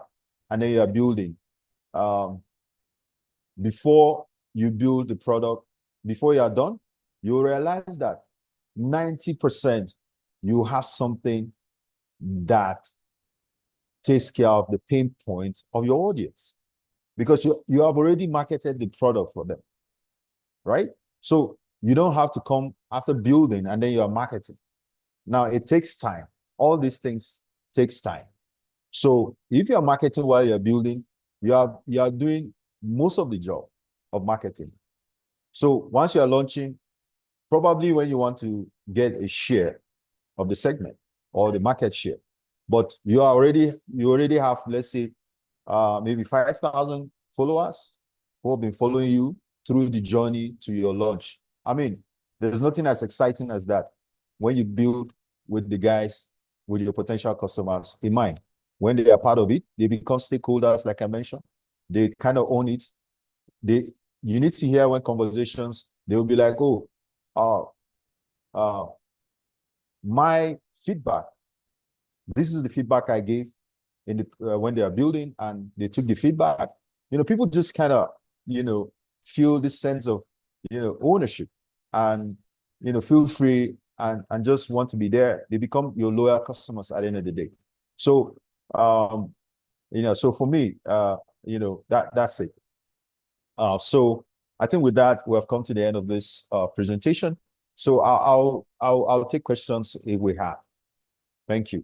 and then you're building. Before you build the product, before you're done, you realize that 90% you have something that takes care of the pain point of your audience, because you have already marketed the product for them, right? So you don't have to come after building and then you are marketing. Now it takes time. All these things takes time. So if you're marketing while you're building, you are doing most of the job of marketing. So once you're launching, probably when you want to get a share of the segment or the market share, but you already have, let's say, maybe 5,000 followers who have been following you through the journey to your launch. I mean, there's nothing as exciting as that when you build with the guys, with your potential customers in mind. When they are part of it, they become stakeholders, like I mentioned. They kind of own it. You need to hear when conversations, they will be like, my feedback, this is the feedback I gave in the when they are building, and they took the feedback. People just kind of, feel this sense of, ownership, and, feel free and just want to be there. They become your loyal customers at the end of the day. So, so for me, that's it. So I think with that, we have come to the end of this presentation. So I'll take questions if we have. Thank you.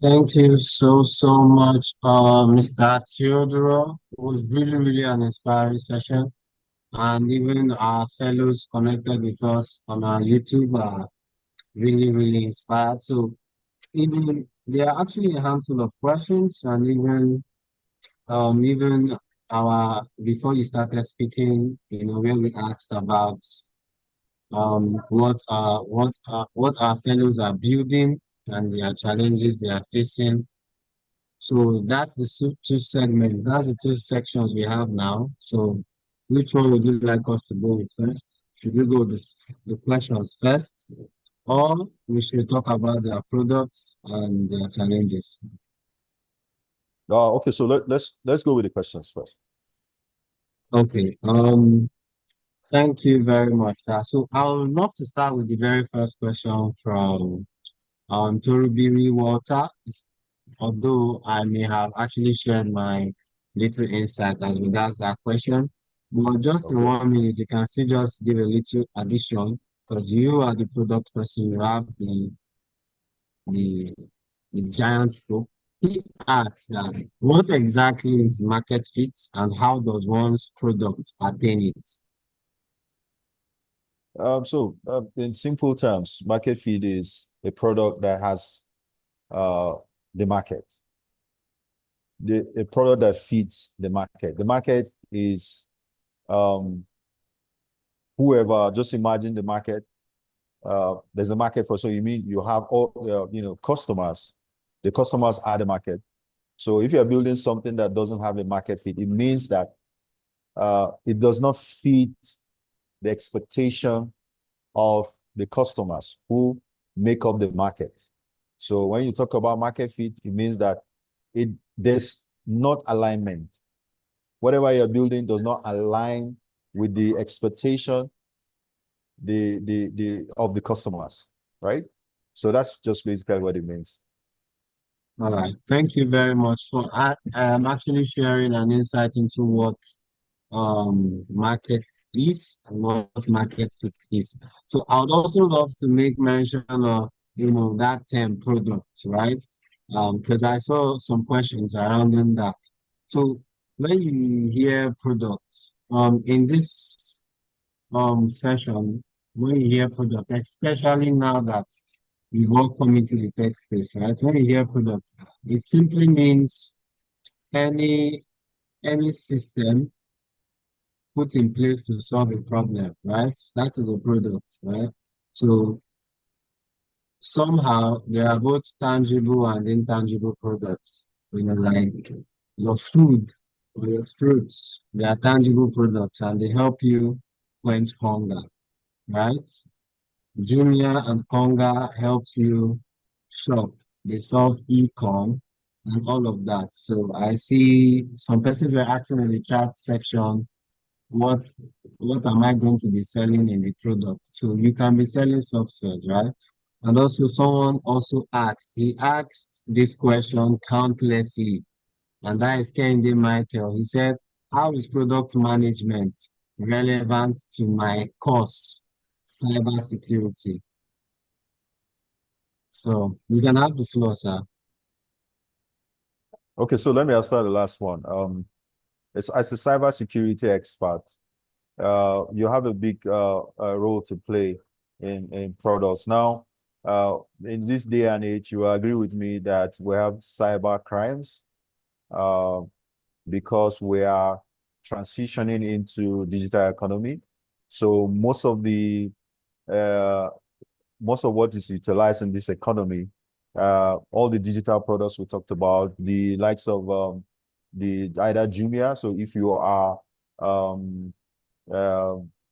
Thank you so much, Mr. Theodoro. It was really, really an inspiring session. And even our fellows connected with us on our YouTube are really, really inspired. So even there are actually a handful of questions, and even before you started speaking, where we asked about what our fellows are building and their challenges they are facing. So that's the two segments. That's the two sections we have now. So which one would you like us to go with first? Should we go with the questions first, or we should talk about their products and their challenges? Okay, so let's go with the questions first. Okay. Thank you very much, sir. So I would love to start with the very first question from Torubiri Walter, although I may have actually shared my little insight as regards that question. But just in Okay. 1 minute, you can still just give a little addition because you are the product person, you have the the giant scope. He asks that what exactly is market fit and how does one's product attain it? In simple terms, market fit is a product that has the market, a product that fits the market. The market is whoever. Just imagine the market. There's a market for, so you mean you have all customers. The customers are the market. So if you're building something that doesn't have a market fit, it means that it does not fit the expectation of the customers who make up the market. So when you talk about market fit, it means that there's not alignment. Whatever you're building does not align with the expectation of the customers, right? So that's just basically what it means. All right. Thank you very much for actually sharing an insight into what market is and what market fit is. So I would also love to make mention of that term product, right? Because I saw some questions surrounding that. So when you hear products, in this session, when you hear product, especially now that we've all come into the tech space, right? When you hear product, it simply means any any system put in place to solve a problem, right? That is a product, right? So somehow there are both tangible and intangible products, like your food or your fruits. They are tangible products and they help you quench hunger, right? Jumia and Konga helps you shop. They solve e-com and all of that. So I see some persons were asking in the chat section, what what am I going to be selling in the product? So you can be selling software, right? And also someone also he asked this question countlessly, and that is Kehinde Michael. He said, how is product management relevant to my course, cybersecurity? So you can have the floor, sir. Okay, so let me start the last one. As a cybersecurity expert, you have a big role to play in products. Now, in this day and age, you agree with me that we have cyber crimes because we are transitioning into digital economy. So most of what is utilized in this economy, all the digital products we talked about, the likes of the either Jumia. So if you are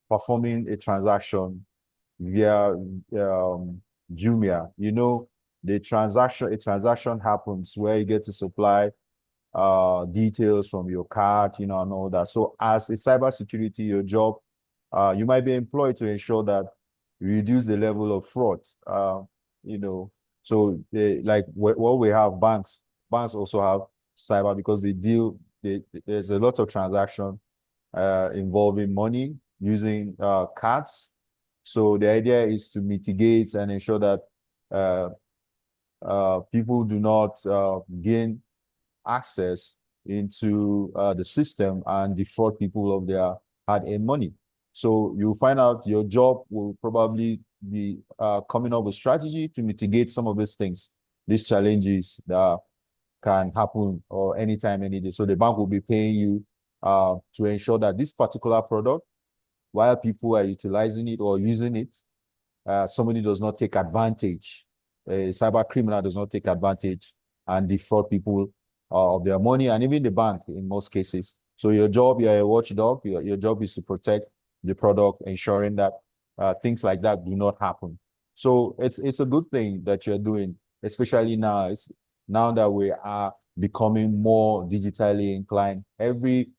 performing a transaction via Jumia, a transaction happens where you get to supply details from your card, and all that. So as a cybersecurity, your job, you might be employed to ensure that you reduce the level of fraud. So like what we have, banks also have cyber because there's a lot of transaction involving money using cards. So the idea is to mitigate and ensure that people do not gain access into the system and defraud people of their hard-earned money. So you'll find out your job will probably be coming up with strategy to mitigate some of these things, these challenges that can happen or anytime, any day. So the bank will be paying you to ensure that this particular product while people are utilizing it or using it, somebody does not take advantage. A cyber criminal does not take advantage and defraud people of their money, and even the bank in most cases. So your job, you're a watchdog. Your job is to protect the product, ensuring that things like that do not happen. So it's a good thing that you're doing, especially now. It's now that we are becoming more digitally inclined. Every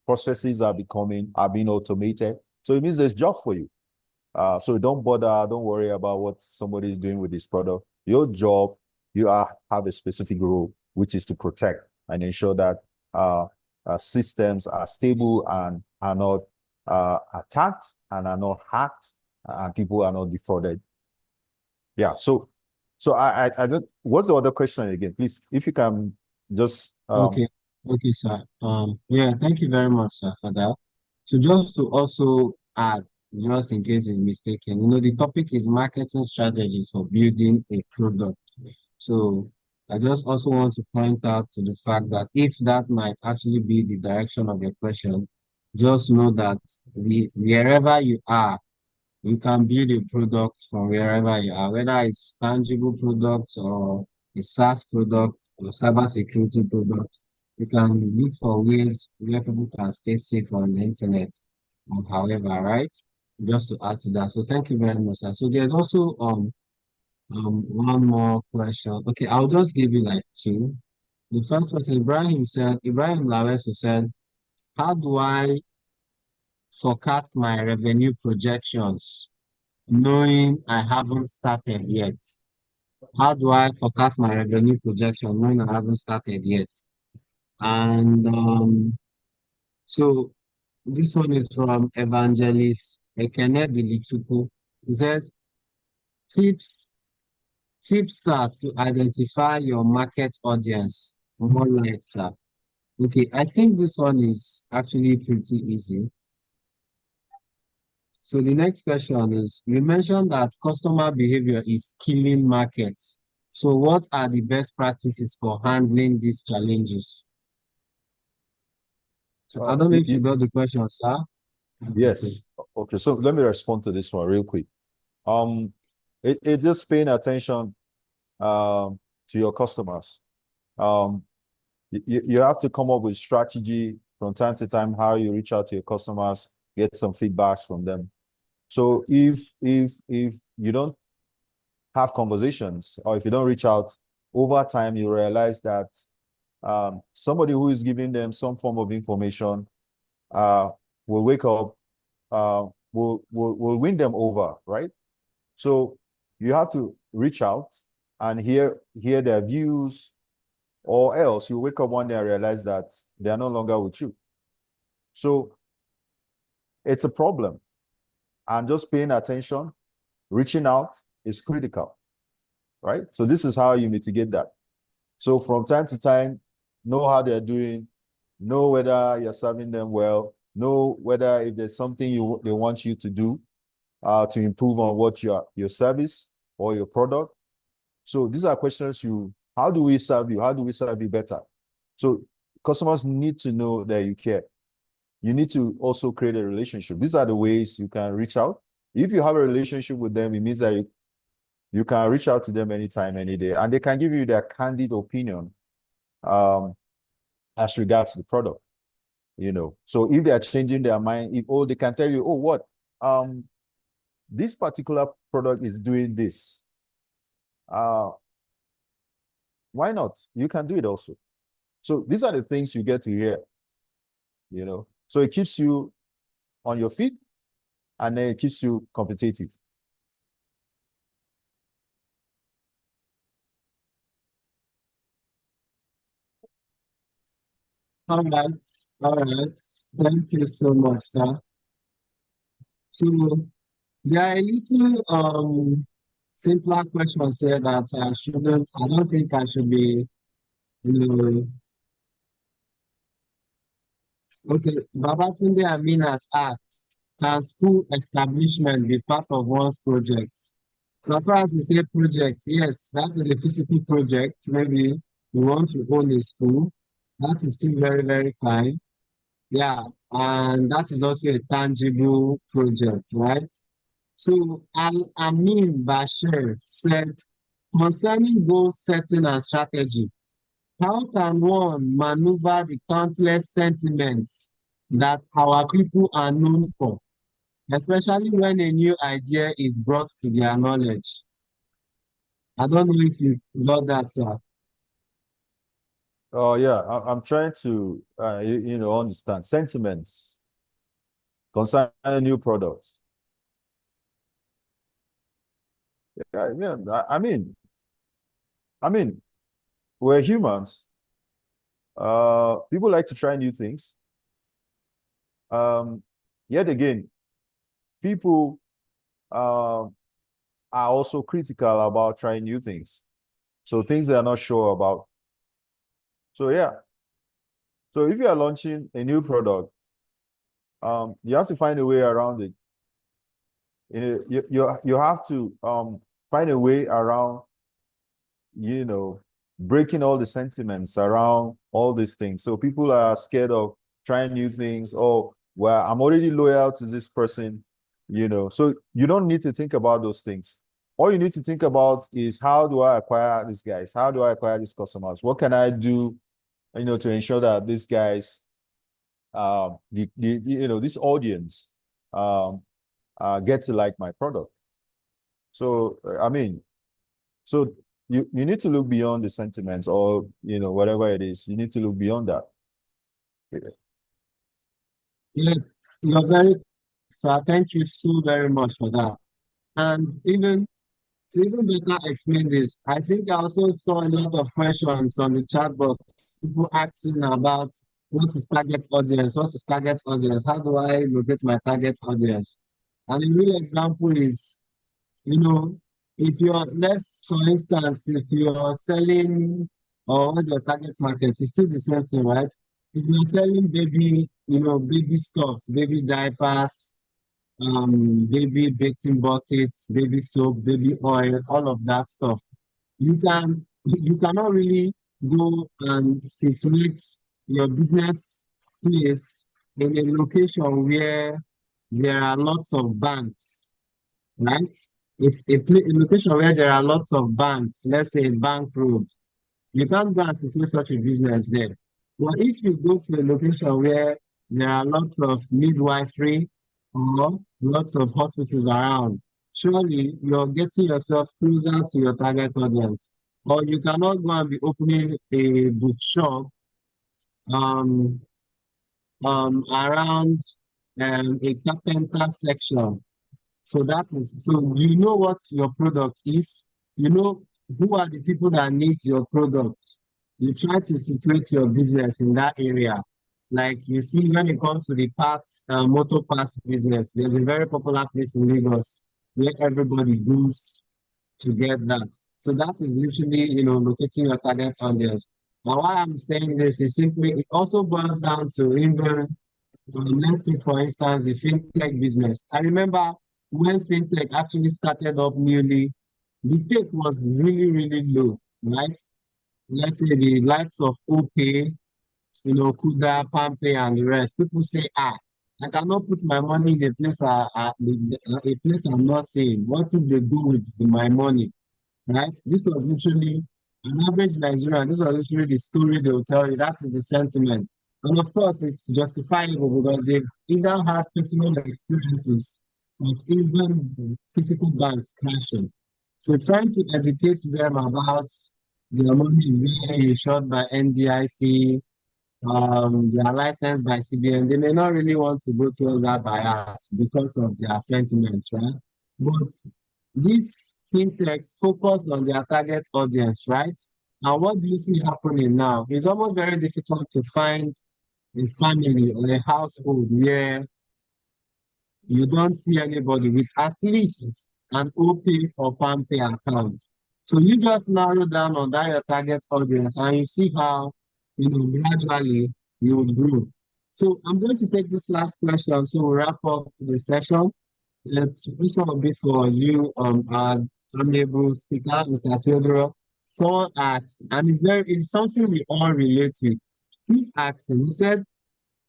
processes are being automated. So it means there's job for you. So don't worry about what somebody is doing with this product. Your job, have a specific role, which is to protect and ensure that systems are stable and are not attacked and are not hacked and people are not defrauded. Yeah. So I don't. What's the other question again, please? If you can just. Okay, sir. Yeah, thank you very much, sir, for that. So just to also add, just in case it's mistaken, the topic is marketing strategies for building a product. So I just also want to point out to the fact that if that might actually be the direction of your question, just know that wherever you are, you can build a product from wherever you are, whether it's tangible products or a SaaS product or cybersecurity product. You can look for ways where people can stay safe on the internet or however, right? Just to add to that. So thank you very much, sir. So there's also one more question. Okay, I'll just give you like two. The first person, Ibrahim Laweso said, how do I forecast my revenue projections knowing I haven't started yet? How do I forecast my revenue projection knowing I haven't started yet? And so this one is from Evangelist Ekene Dilichukwu. He says, tips are to identify your market audience. More light, sir. Okay, I think this one is actually pretty easy. So the next question is, you mentioned that customer behavior is killing markets. So what are the best practices for handling these challenges? So I don't know if you got the question, sir. Yes. Okay. So let me respond to this one real quick. It just paying attention to your customers. You have to come up with strategy from time to time, how you reach out to your customers, get some feedbacks from them. So if you don't have conversations or if you don't reach out over time, you realize that somebody who is giving them some form of information will wake up, will win them over, right? So you have to reach out and hear their views, or else you wake up one day and realize that they are no longer with you. So it's a problem. And just paying attention, reaching out is critical, right? So this is how you mitigate that. So from time to time, know how they're doing, know whether you're serving them well, know whether if there's something they want you to do to improve on what your service or your product. So these are questions how do we serve you? How do we serve you better? So customers need to know that you care. You need to also create a relationship. These are the ways you can reach out. If you have a relationship with them, it means that you can reach out to them anytime, any day, and they can give you their candid opinion as regards the product. So if they are changing their mind, they can tell you, this particular product is doing this. Why not? You can do it also. So these are the things you get to hear. So it keeps you on your feet, and then it keeps you competitive. All right. Thank you so much, sir. So there are a little simpler questions here that I don't think I should be, okay, Babatunde Aminat asked, can school establishment be part of one's projects? So as far as you say projects, yes, that is a physical project. Maybe you want to own a school. That is still very, very fine. Yeah, and that is also a tangible project, right? So Amin Bashir said, concerning goal setting and strategy, how can one maneuver the countless sentiments that our people are known for, especially when a new idea is brought to their knowledge? I don't know if you got that, sir. Oh yeah, I'm trying to understand sentiments concerning new products. Yeah, I mean, we're humans. People like to try new things. Um, Yet again, people are also critical about trying new things. So things they are not sure about. So yeah. So if you are launching a new product, you have to find a way around it. You have to find a way around, breaking all the sentiments around all these things. So people are scared of trying new things. Oh, well, I'm already loyal to this person. So you don't need to think about those things. All you need to think about is, how do I acquire these guys? How do I acquire these customers? What can I do, to ensure that these guys, this audience, um, get to like my product. So, so you need to look beyond the sentiments, or whatever it is. You need to look beyond that. Yes, you're very, sir. Thank you so very much for that. And even to even better explain this, I think I also saw a lot of questions on the chat box, people asking about what is target audience, what is target audience, how do I locate my target audience? And a real example is, you know, if you're, let's, for instance, if you're selling, or what's your target market, it's still the same thing, right? If you're selling baby, baby stuffs, baby diapers, baby bathing buckets, baby soap, baby oil, all of that stuff. You cannot really go and situate your business place in a location where there are lots of banks, right? It's a location where there are lots of banks, let's say Bank Road. You can't go and situate such a business there. But if you go to a location where there are lots of midwifery or lots of hospitals around, surely you're getting yourself closer to your target audience. Or you cannot go and be opening a bookshop um, around a carpenter section. So that is, so you know what your product is, you know who are the people that need your product. You try to situate your business in that area. Like you see, when it comes to the parts, motor parts business, there's a very popular place in Lagos where everybody goes to get that. So that is literally, locating your target audience. Now, why I'm saying this is simply, it also boils down to even, let's take, for instance, the fintech business. I remember when fintech actually started up newly, the take was really, really low, right? Let's say the likes of OPay, Kuda, PalmPay, and the rest. People say, I cannot put my money in a place, a place I'm not seeing. What if they go with my money, right? This was literally an average Nigerian. This was literally the story they will tell you. That is the sentiment. And of course, it's justifiable because they've either had personal experiences of even physical banks crashing. So trying to educate them about their money is being insured by NDIC, they are licensed by CBN, they may not really want to go towards that bias because of their sentiments, right? But these fintechs focused on their target audience, right? And what do you see happening now? It's almost very difficult to find a family or a household where you don't see anybody with at least an OPay or PalmPay account. So you just narrow down on that your target audience and you see how, gradually you will grow. So I'm going to take this last question so we'll wrap up the session. This one will be for you, our amiable speaker, Mr. Theodore. Someone asked, and it's something we all relate with. He's asking, he said,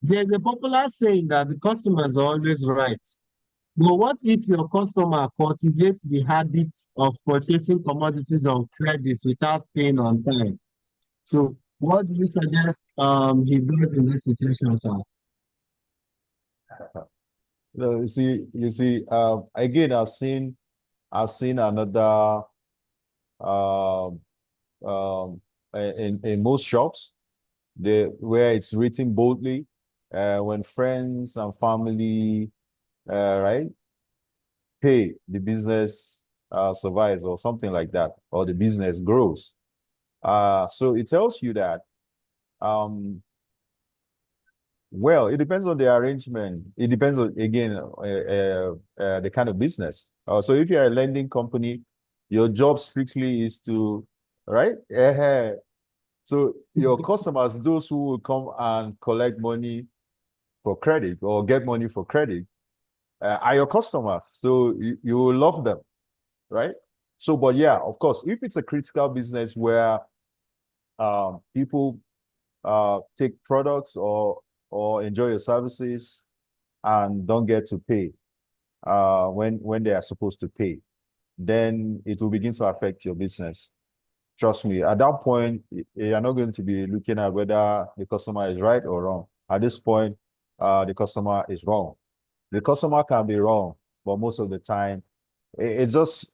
There's a popular saying that the customer is always right. But what if your customer cultivates the habit of purchasing commodities on credit without paying on time? So what do you suggest he does in this situation, sir? No, again, I've seen another um in most shops, where it's written boldly, when friends and family, right, pay, the business survives, or something like that, or the business grows. So it tells you that, well, it depends on the arrangement. It depends on, again, the kind of business. So if you're a lending company, your job strictly is to, right? So your customers, those who will come and collect money for credit or get money for credit, are your customers. So you will love them, right? So, but yeah, of course, if it's a critical business where people take products or enjoy your services and don't get to pay when they are supposed to pay, then it will begin to affect your business. Trust me, at that point, you're not going to be looking at whether the customer is right or wrong. At this point, the customer is wrong. The customer can be wrong, but most of the time, it's just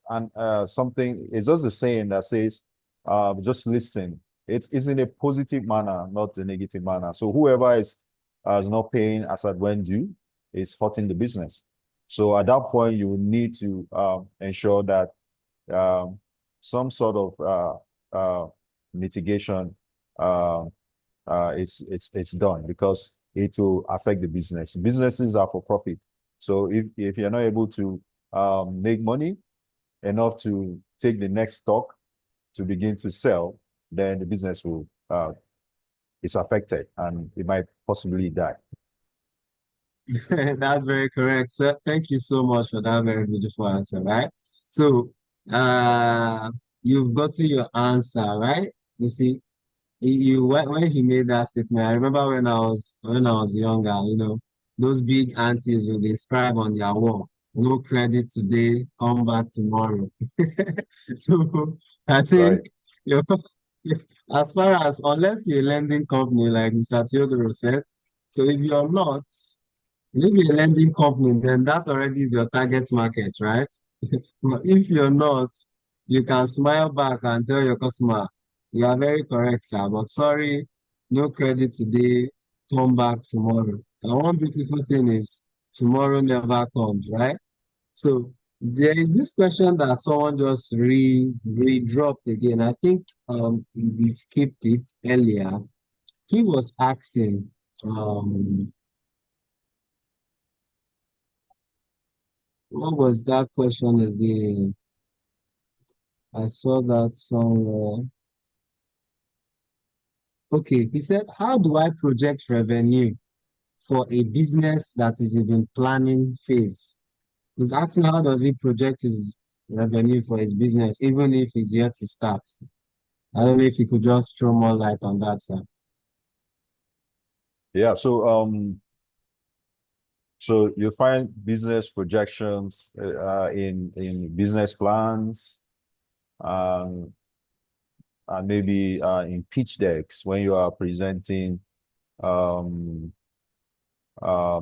something. It's just a saying that says, just listen. It's in a positive manner, not a negative manner. So whoever is not paying as at when due is hurting the business. So at that point, you will need to ensure that um, some sort of mitigation it's done, because it will affect the business. Businesses are for profit. So if you're not able to make money enough to take the next stock to begin to sell, then the business will is affected and it might possibly die. That's very correct, sir. Thank you so much for that very beautiful answer, right? So, uh, you've gotten your answer, right? You see, when he made that statement, I remember when I was younger, those big aunties would describe on their wall, no credit today, come back tomorrow. So I Right. think your as far as unless you're a lending company like Mr. Theodore said, so if you're not, if you're a lending company, then that already is your target market, right? But if you're not, you can smile back and tell your customer, you are very correct, sir, but sorry, no credit today, come back tomorrow. And one beautiful thing is tomorrow never comes, right? So there is this question that someone just re-dropped again. I think we skipped it earlier. He was asking, um, what was that question again? I saw that somewhere. Okay, he said, how do I project revenue for a business that is in planning phase? He's asking how does he project his revenue for his business, even if he's yet to start. I don't know if you could just throw more light on that, sir. Yeah. So you find business projections in business plans, um, and maybe in pitch decks when you are presenting, um,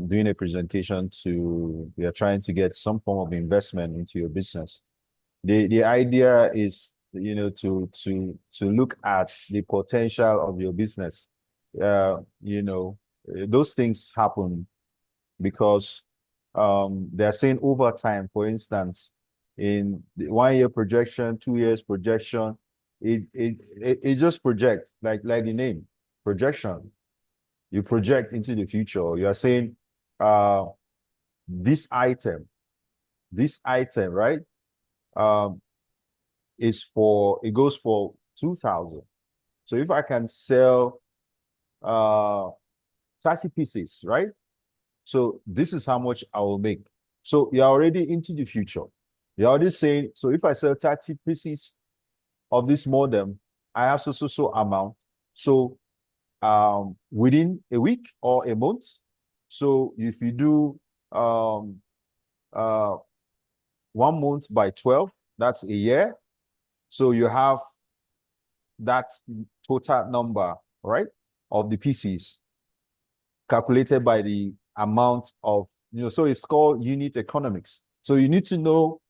doing a presentation to, you are trying to get some form of investment into your business. The idea is, to look at the potential of your business. Those things happen because they're saying over time. For instance, in the 1 year projection, 2 years projection, it just projects, like the name, projection. You project into the future. You are saying, uh, this item, right? Um, it goes for 2,000. So if I can sell 30 pieces, right? So this is how much I will make. So you're already into the future. You're already saying, so if I sell 30 pieces of this modem, I have so amount. So within a week or a month. So if you do 1 month by 12, that's a year. So you have that total number, right, of the PCs calculated by the amount of, so it's called unit economics. So you need to know,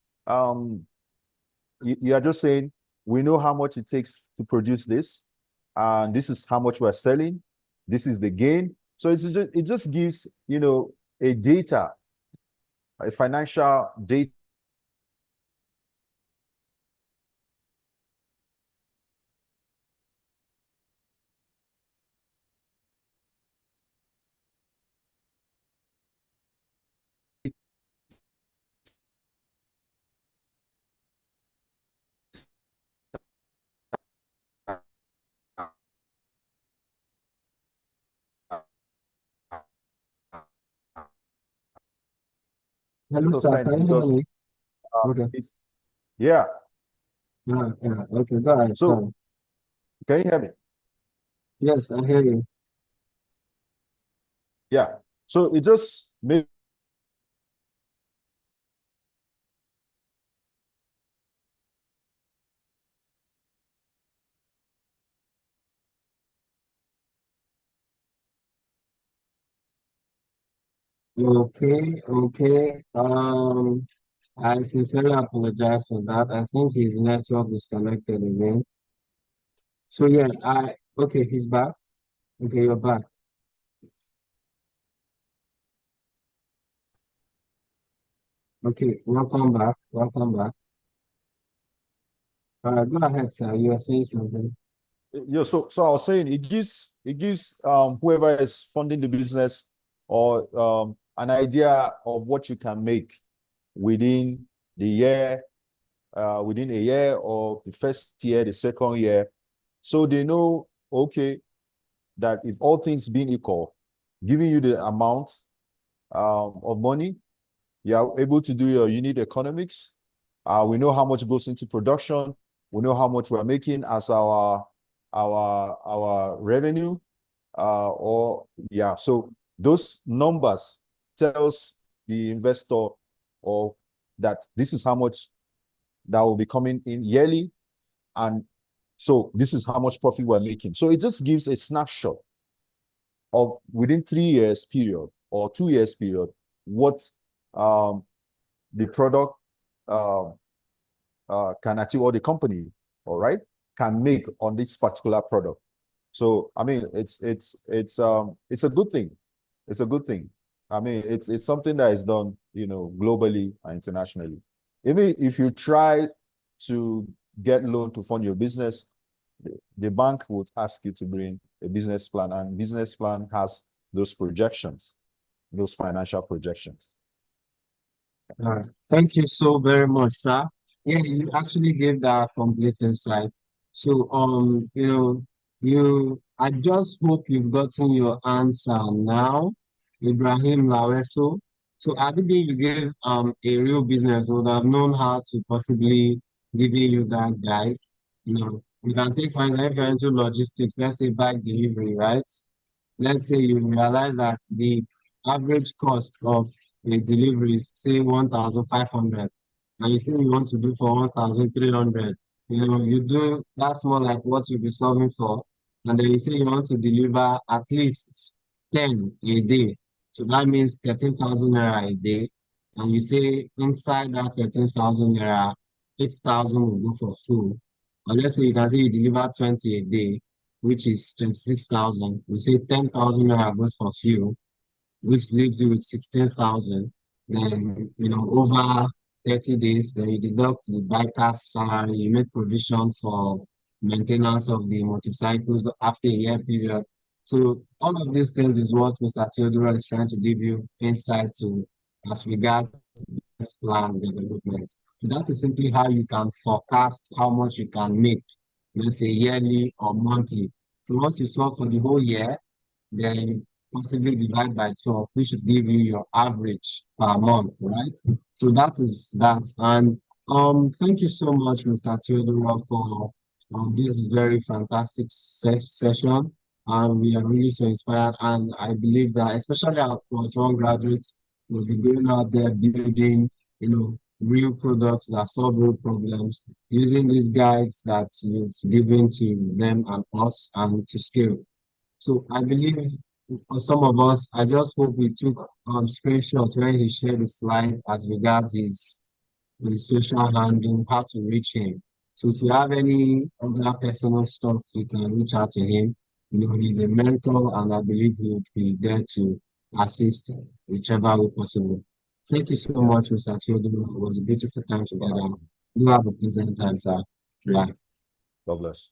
you are just saying, we know how much it takes to produce this, and this is how much we're selling. This is the gain. So it just gives, a data, a financial data. Hello, sir. Sense Can you hear because me? Okay. it's, yeah. Yeah, yeah. Okay, go ahead. So Sorry. can you hear me? Yes, I hear you. Yeah. So it just makes Okay, okay. I sincerely apologize for that. I think his network disconnected again. So yeah, okay, he's back. Okay, you're back. Okay, welcome back. Welcome back. Go ahead, sir. You are saying something. Yeah, so I was saying it gives whoever is funding the business or an idea of what you can make within the year, within a year or the first year, the second year. So they know, okay, that if all things being equal, giving you the amount of money, you are able to do your unit economics. We know how much goes into production. We know how much we're making as our revenue. So those numbers tells the investor or that this is how much that will be coming in yearly, and so this is how much profit we're making. So it just gives a snapshot of within 3 years period or 2 years period what the product can achieve, or the company, all right, can make on this particular product. So I mean, it's a good thing. It's a good thing. I mean, it's something that is done, globally and internationally. Even if you try to get loan to fund your business, the bank would ask you to bring a business plan, and business plan has those projections, those financial projections. All right. Thank you so very much, sir. Yeah, you actually gave that complete insight. So, I just hope you've gotten your answer now, Ibrahim Laweso. So, at the day you gave a real business, would have known how to possibly giving you that guide. You can take, for example, if you're into logistics, let's say bike delivery, right? Let's say you realize that the average cost of a delivery is say 1,500, and you say you want to do for 1,300. You do that's more like what you'll be solving for, and then you say you want to deliver at least 10 a day. So that means 13,000 naira a day. And you say inside that 13,000 naira, 8,000 will go for food. Or let's say you can say you deliver 20 a day, which is 26,000. We say 10,000 naira goes for fuel, which leaves you with 16,000. Then, over 30 days, then you deduct the biker's salary, you make provision for maintenance of the motorcycles after a year period. So all of these things is what Mr. Theodore is trying to give you insight to as regards business plan development. So that is simply how you can forecast how much you can make, let's say yearly or monthly. So once you solve for the whole year, then possibly divide by 12, which should give you your average per month, right? So that is that. And thank you so much, Mr. Theodore, for this very fantastic session. and we are really so inspired. And I believe that especially our one graduates will be going out there building, real products that solve real problems, using these guides that you've given to them and us and to scale. So I believe for some of us, I just hope we took screenshot when he shared the slide as regards his social handle, how to reach him. So if you have any other personal stuff, you can reach out to him. He's a mentor, and I believe he would be there to assist whichever way possible. Thank you so much, Mr. Theodore. It was a beautiful time together. You have a pleasant time, sir. Bye. God bless.